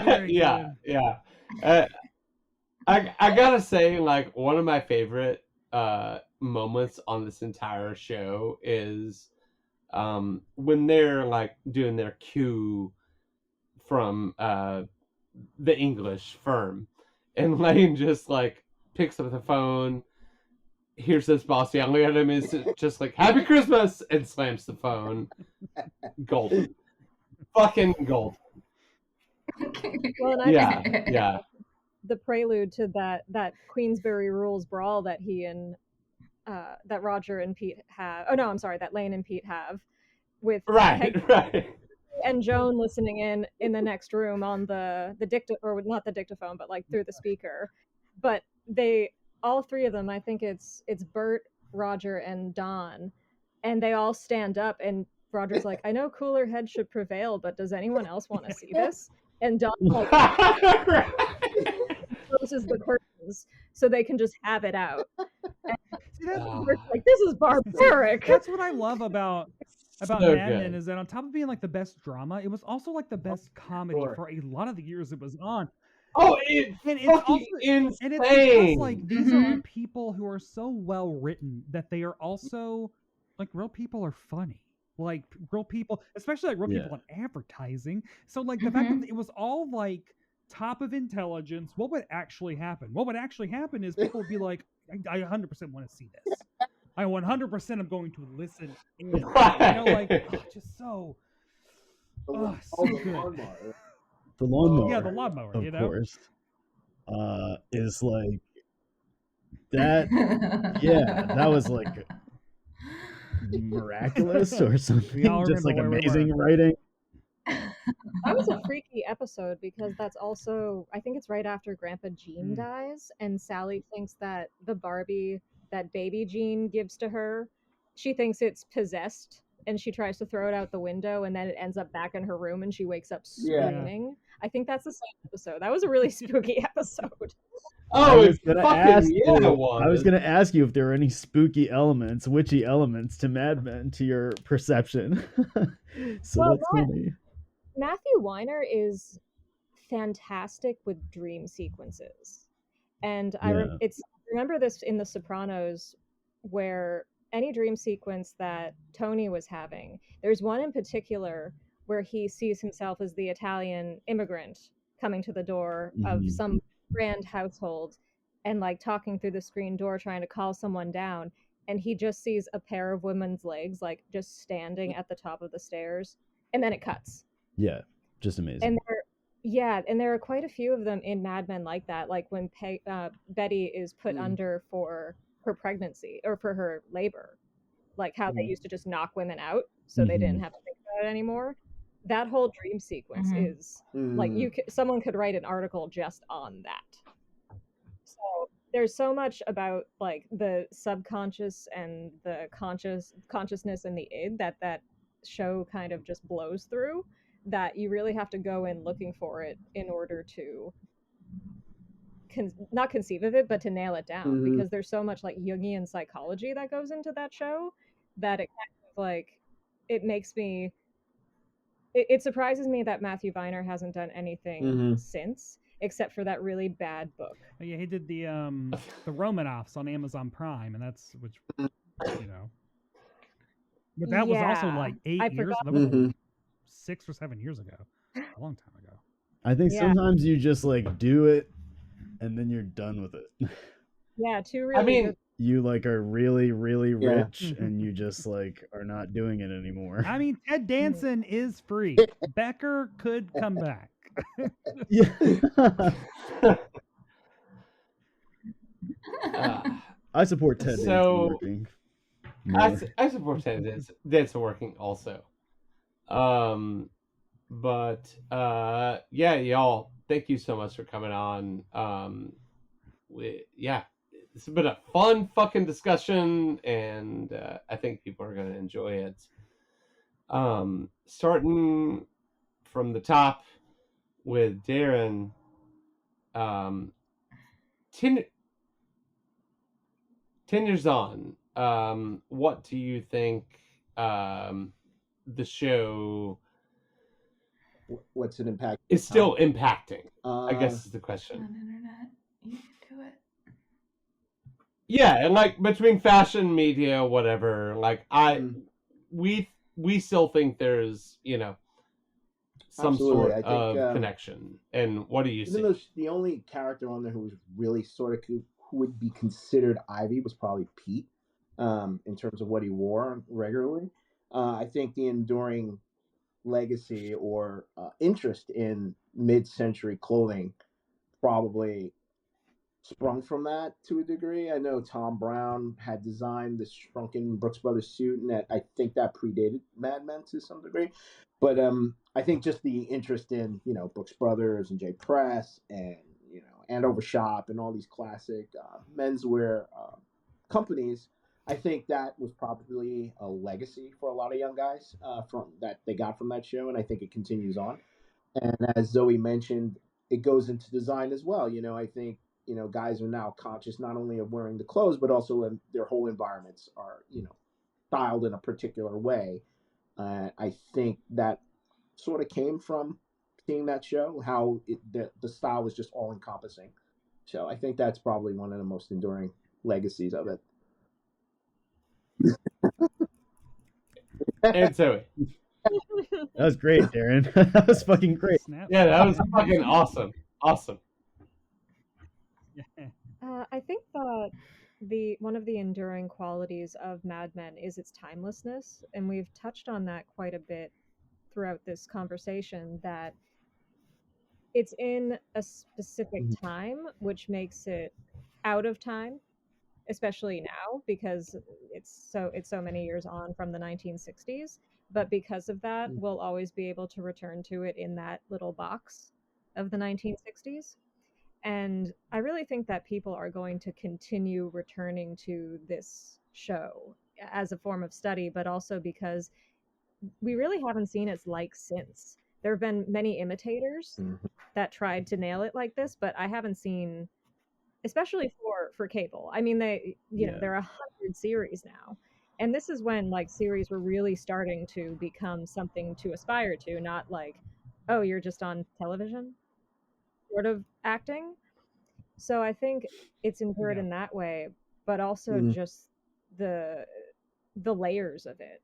Speaker 4: Very
Speaker 6: Yeah. I gotta say, like, one of my favorite moments on this entire show is when they're like doing their cue from the English firm, and Lane just like picks up the phone, hears this boss yelling at him, is just like "Happy Christmas" and slams the phone. Golden, fucking gold.
Speaker 3: well, and
Speaker 6: Yeah.
Speaker 3: the prelude to that Queensberry Rules brawl that he and that Roger and Pete have. Oh no, I'm sorry, that Lane and Pete have with
Speaker 6: Right, right.
Speaker 3: and Joan listening in the next room on the or not the dictaphone, but like through the speaker. But they, all three of them, I think it's Bert, Roger, and Don, and they all stand up, and Roger's like, I know cooler heads should prevail, but does anyone else want to see this? And Don like closes the curtains so they can just have it out. And
Speaker 4: See, that's,
Speaker 3: like, this is barbaric.
Speaker 4: That's what I love about
Speaker 6: So
Speaker 4: Mad Men,
Speaker 6: good.
Speaker 4: is that on top of being like the best drama, it was also like the best comedy
Speaker 2: Sure.
Speaker 4: for a lot of the years it was on.
Speaker 6: Oh, it's
Speaker 4: And it's
Speaker 6: fucking
Speaker 4: also
Speaker 6: insane.
Speaker 4: and it's because like these
Speaker 5: Mhm.
Speaker 4: are people who are so well written that they are also like real people are funny. Like real people, especially like real
Speaker 1: Yeah.
Speaker 4: people in advertising. So like the fact that it was all like top of intelligence, what would actually happen? What would actually happen is people would be like, I 100% want to see this. I 100% am going to listen in. You know, like just so so
Speaker 2: the
Speaker 4: good.
Speaker 2: lawnmower.
Speaker 1: The lawnmower,
Speaker 4: Yeah, the lawnmower,
Speaker 1: of
Speaker 4: you know?
Speaker 1: course, is like that. Yeah, that was like miraculous or something.
Speaker 4: all
Speaker 1: Just like
Speaker 4: remember where we
Speaker 1: amazing writing.
Speaker 3: That was a freaky episode because that's also, I think it's right after Grandpa Gene
Speaker 4: Mm.
Speaker 3: dies, and Sally thinks that the Barbie that baby Gene gives to her, she thinks it's possessed, and she tries to throw it out the window, and then it ends up back in her room, and she wakes up
Speaker 2: Yeah.
Speaker 3: screaming. I think that's the same episode. That was a really spooky episode.
Speaker 6: Oh,
Speaker 1: I
Speaker 6: it
Speaker 1: was gonna
Speaker 6: fucking
Speaker 1: ask
Speaker 6: yeah,
Speaker 1: you.
Speaker 6: it was.
Speaker 1: I was gonna ask you if there were any spooky elements, witchy elements to Mad Men to your perception. So
Speaker 3: Well,
Speaker 1: that's funny.
Speaker 3: Matthew Weiner is fantastic with dream sequences. And
Speaker 1: Yeah.
Speaker 3: remember this in The Sopranos, where any dream sequence that Tony was having, there's one in particular where he sees himself as the Italian immigrant coming to the door of
Speaker 1: Mhm.
Speaker 3: some grand household and like talking through the screen door trying to call someone down, and he just sees a pair of women's legs like just standing at the top of the stairs, and then it cuts.
Speaker 1: Yeah, just amazing.
Speaker 3: And there are quite a few of them in Mad Men like that. Like when Betty is put under for her pregnancy or for her labor, like how they used to just knock women out so they didn't have to think about it anymore. That whole dream sequence is like someone could write an article just on that. So there's so much about like the subconscious and the consciousness and the id that show kind of just blows through, that you really have to go in looking for it in order to not conceive of it, but to nail it down, because there's so much like Jungian psychology that goes into that show that it kind of like, it makes me, it surprises me that Matthew Weiner hasn't done anything since, except for that really bad book.
Speaker 4: Oh, yeah, he did the Romanoffs on Amazon Prime, and that's which you know. But that was also like 8 years. That was like 6 or 7 years ago. A long time ago.
Speaker 1: I think sometimes you just like do it and then you're done with it.
Speaker 3: Yeah, too really good.
Speaker 1: You like are really, really rich and you just like are not doing it anymore.
Speaker 4: I mean, Ted Danson is free. Becker could come back.
Speaker 1: Yeah. I support Ted Danson working.
Speaker 6: I support Ted Danson working also. But yeah, y'all, thank you so much for coming on. This has been a fun fucking discussion, and I think people are going to enjoy it. Starting from the top with Darren, 10 years on, what do you think the show
Speaker 2: what's an impact
Speaker 6: is still impacting? I guess is the question.
Speaker 5: On internet, you can do it.
Speaker 6: Yeah, and like between fashion, media, whatever, like we still think there's, you know, some
Speaker 2: Absolutely.
Speaker 6: sort of connection. And what do you see?
Speaker 2: Even though the only character on there who was really sort of who would be considered Ivy was probably Pete, in terms of what he wore regularly. I think the enduring legacy or interest in mid-century clothing probably sprung from that to a degree. I know Tom Brown had designed the shrunken Brooks Brothers suit, and that I think that predated Mad Men to some degree. But I think just the interest in Brooks Brothers and J Press and Andover Shop and all these classic menswear companies. I think that was probably a legacy for a lot of young guys from that they got from that show, and I think it continues on. And as Zoe mentioned, it goes into design as well. I think guys are now conscious not only of wearing the clothes, but also in their whole environments are styled in a particular way. I think that sort of came from seeing that show, how the style was just all encompassing. So I think that's probably one of the most enduring legacies of it.
Speaker 6: And Zoe.
Speaker 1: That was great, Darren. That was fucking great.
Speaker 4: Snap.
Speaker 6: Yeah, that was fucking awesome. Awesome.
Speaker 4: Yeah.
Speaker 3: I think that one of the enduring qualities of Mad Men is its timelessness, and we've touched on that quite a bit throughout this conversation. That it's in a specific time, which makes it out of time, especially now because it's so many years on from the 1960s. But because of that, we'll always be able to return to it in that little box of the 1960s. And I really think that people are going to continue returning to this show as a form of study, but also because we really haven't seen its like since. There have been many imitators that tried to nail it like this, but I haven't seen, especially for cable. I mean, there are 100 series now. And this is when like series were really starting to become something to aspire to, not like, oh, you're just on television sort of acting. So I think it's endured in that way, but also just the layers of it.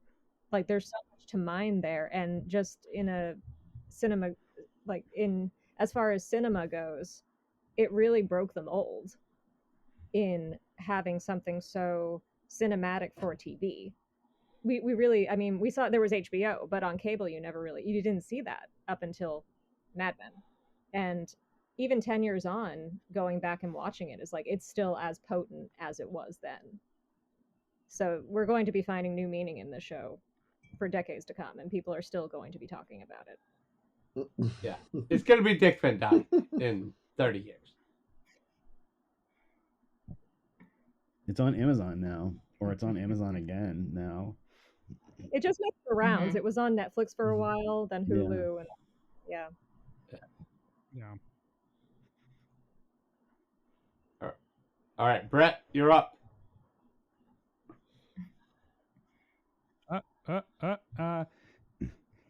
Speaker 3: Like there's so much to mine there, and just in a cinema, like in as far as cinema goes, it really broke the mold in having something so cinematic for TV. We really, I mean, we saw there was HBO, but on cable you didn't see that up until Mad Men. And even 10 years on, going back and watching it is like it's still as potent as it was then. So we're going to be finding new meaning in the show for decades to come, and people are still going to be talking about it.
Speaker 6: Yeah. It's going to be Dick Van Dyke in 30 years.
Speaker 1: It's on Amazon now, or it's on Amazon again now.
Speaker 3: It just makes the rounds. It was on Netflix for a while, then Hulu, and
Speaker 4: Yeah.
Speaker 6: All right, Brett, you're up.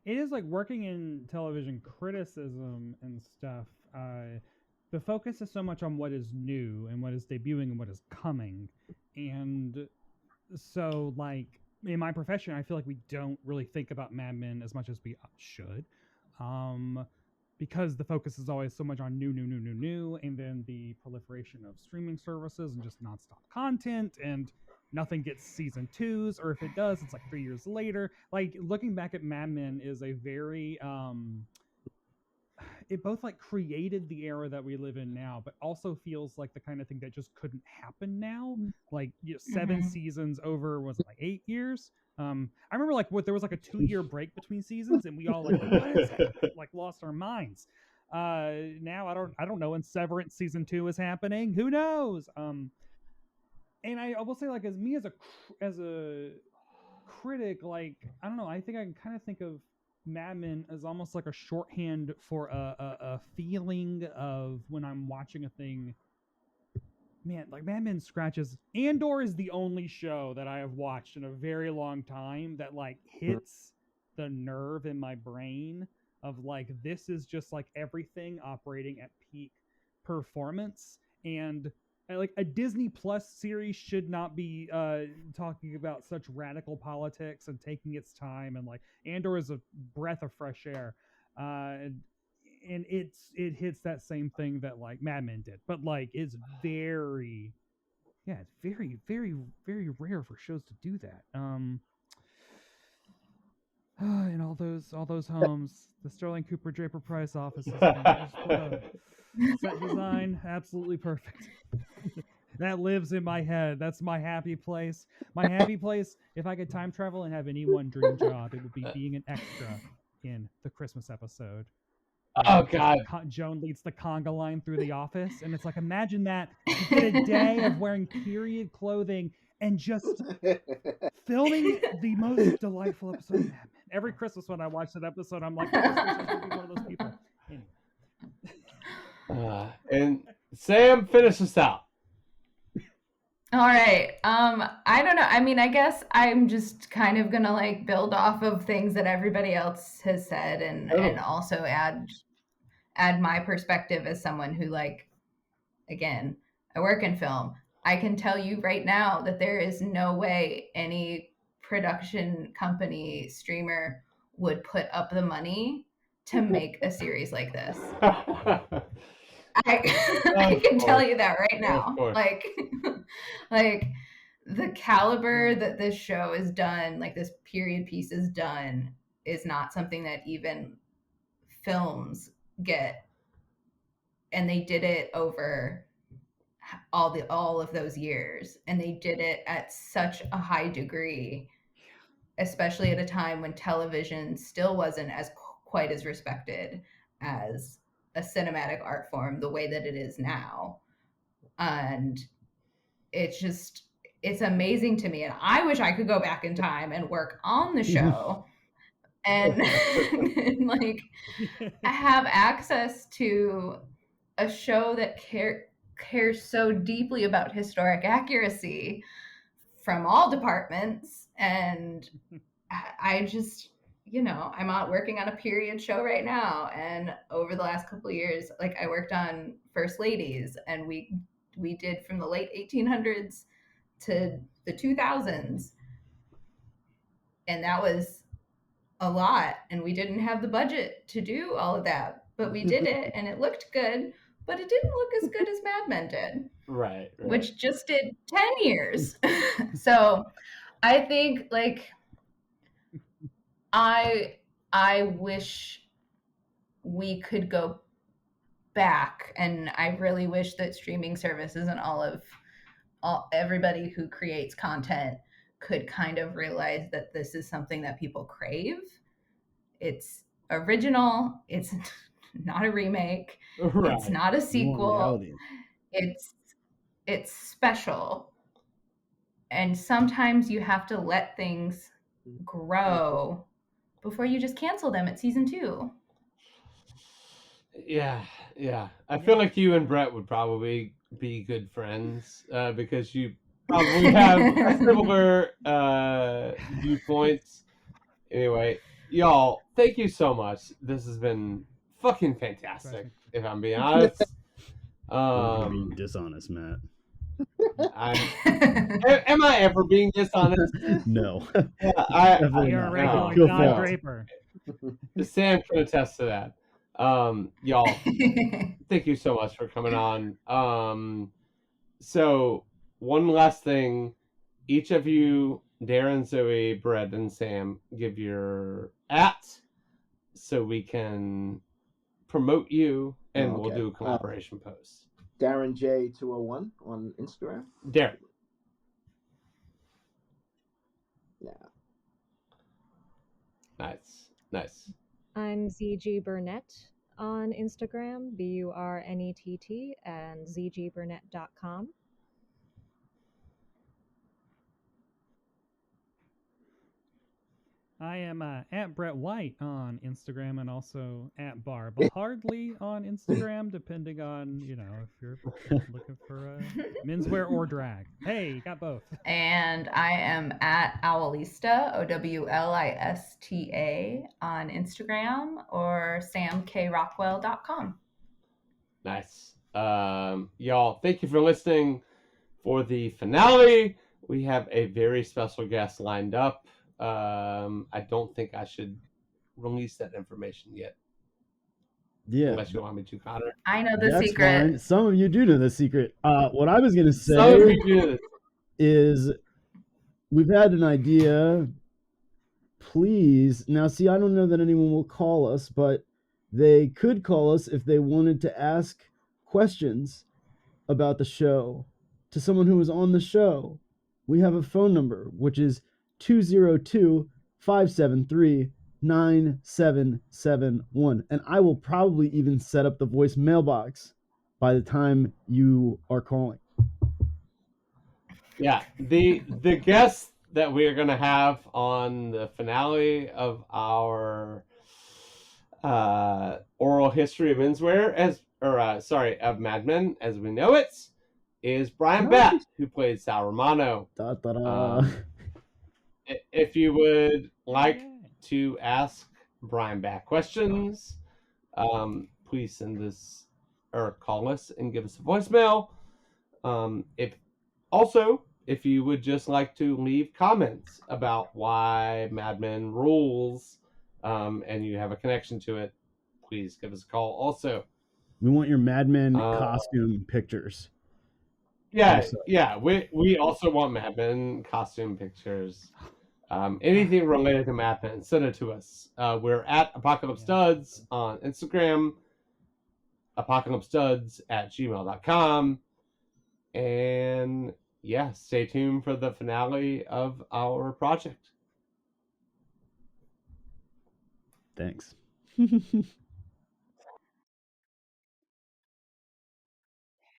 Speaker 4: It is like working in television criticism and stuff. The focus is so much on what is new and what is debuting and what is coming. And so, like, in my profession, I feel like we don't really think about Mad Men as much as we should. Because the focus is always so much on new, and then the proliferation of streaming services and just nonstop content, and nothing gets season 2s, or if it does, it's like 3 years later. Like, looking back at Mad Men is a very it both like created the era that we live in now, but also feels like the kind of thing that just couldn't happen now. Like 7 seasons over, was it like 8 years? I remember like there was like a 2-year break between seasons, and we all like, what is that? Like lost our minds. Now I don't know when Severance season 2 is happening. Who knows? And I will say, like, as a critic, like, I don't know, I think I can kind of think of Mad Men as almost like a shorthand for a feeling of when I'm watching a thing. Man, like Mad Men scratches. Andor is the only show that I have watched in a very long time that like hits the nerve in my brain of like, this is just like everything operating at peak performance. And like a Disney Plus series should not be talking about such radical politics and taking its time. And like Andor is a breath of fresh air. And it hits that same thing that like Mad Men did, but like it's very, it's very, very, very rare for shows to do that. And all all those homes. The Sterling Cooper Draper Price office is gonna just put a set design, absolutely perfect. That lives in my head. That's my happy place. My happy place, if I could time travel and have any one dream job, it would be being an extra in the Christmas episode.
Speaker 6: Oh God!
Speaker 4: Joan leads the conga line through the office, and it's like, imagine that. You get a day of wearing period clothing and just filming the most delightful episode of Mad Men. Every Christmas when I watch that episode, I'm like, I just wish I could be one of those people. Anyway.
Speaker 6: And Sam, finish us out.
Speaker 5: All right. I don't know. I mean, I guess I'm just kind of gonna like build off of things that everybody else has said, and also add my perspective as someone who, like, again, I work in film. I can tell you right now that there is no way any production company streamer would put up the money to make a series like this. I can tell you that right now. Like the caliber that this show is done, like this period piece is done, is not something that even films get. And they did it over all of those years, and they did it at such a high degree, especially at a time when television still wasn't as quite as respected as a cinematic art form the way that it is now. And it's amazing to me, and I wish I could go back in time and work on the show and, and like have access to a show that cares so deeply about historic accuracy from all departments. And I just, I'm out working on a period show right now, and over the last couple of years, like, I worked on First Ladies, and we did from the late 1800s to the 2000s, and that was a lot, and we didn't have the budget to do all of that, but we did it, and it looked good, but it didn't look as good as Mad Men did.
Speaker 6: Right.
Speaker 5: Which just did 10 years. So I think, like, I wish we could go back, and I really wish that streaming services and everybody who creates content could kind of realize that this is something that people crave. It's original. It's not a remake. Right. It's not a sequel. It's special. And sometimes you have to let things grow before you just cancel them at season 2.
Speaker 6: Yeah. I feel like you and Brett would probably be good friends because you probably have similar viewpoints. Anyway, y'all, thank you so much. This has been fucking fantastic, if I'm being honest.
Speaker 1: Being dishonest, Matt.
Speaker 6: Am I ever being dishonest?
Speaker 1: No.
Speaker 4: You're a regular John Draper.
Speaker 6: Sam can attest to that. Y'all, thank you so much for coming on. So one last thing, each of you, Darren, Zoe, Brett, and Sam, give your @ so we can promote you, and we'll do a collaboration post.
Speaker 2: Darren J201 on Instagram.
Speaker 6: Darren.
Speaker 2: Yeah.
Speaker 6: Nice.
Speaker 3: I'm ZG Burnett on Instagram, BURNETT, and zgburnett.com.
Speaker 4: I am at Brett White on Instagram, and also at Barb Hardly on Instagram, depending on, if you're looking for menswear or drag. Hey, got both.
Speaker 5: And I am at Owlista, OWLISTA, on Instagram, or samkrockwell.com.
Speaker 6: Nice. Y'all, thank you for listening. For the finale, we have a very special guest lined up. I don't think I should release that information yet.
Speaker 1: Yeah.
Speaker 6: Unless you want me to, Connor.
Speaker 5: I know the secret.
Speaker 1: Fine. Some of you do know the secret. What I was going to say is we've had an idea please. Now, see, I don't know that anyone will call us, but they could call us if they wanted to ask questions about the show to someone who was on the show. We have a phone number, which is 202-573-9771. And I will probably even set up the voice mailbox by the time you are calling.
Speaker 6: Yeah, the guest that we are going to have on the finale of our oral history of menswear of Mad Men as we know it is Brian Bett, who played Sal Romano. If you would like to ask Brian Bett questions, please send us or call us and give us a voicemail. If you would just like to leave comments about why Mad Men rules, and you have a connection to it, please give us a call. Also,
Speaker 1: we want your Mad Men costume pictures.
Speaker 6: Yeah, we also want Mad Men costume pictures. Anything related to Mad Men, send it to us. We're at Apocalypse Studs on Instagram, apocalypsestuds@gmail.com, and yeah, stay tuned for the finale of our project.
Speaker 1: Thanks.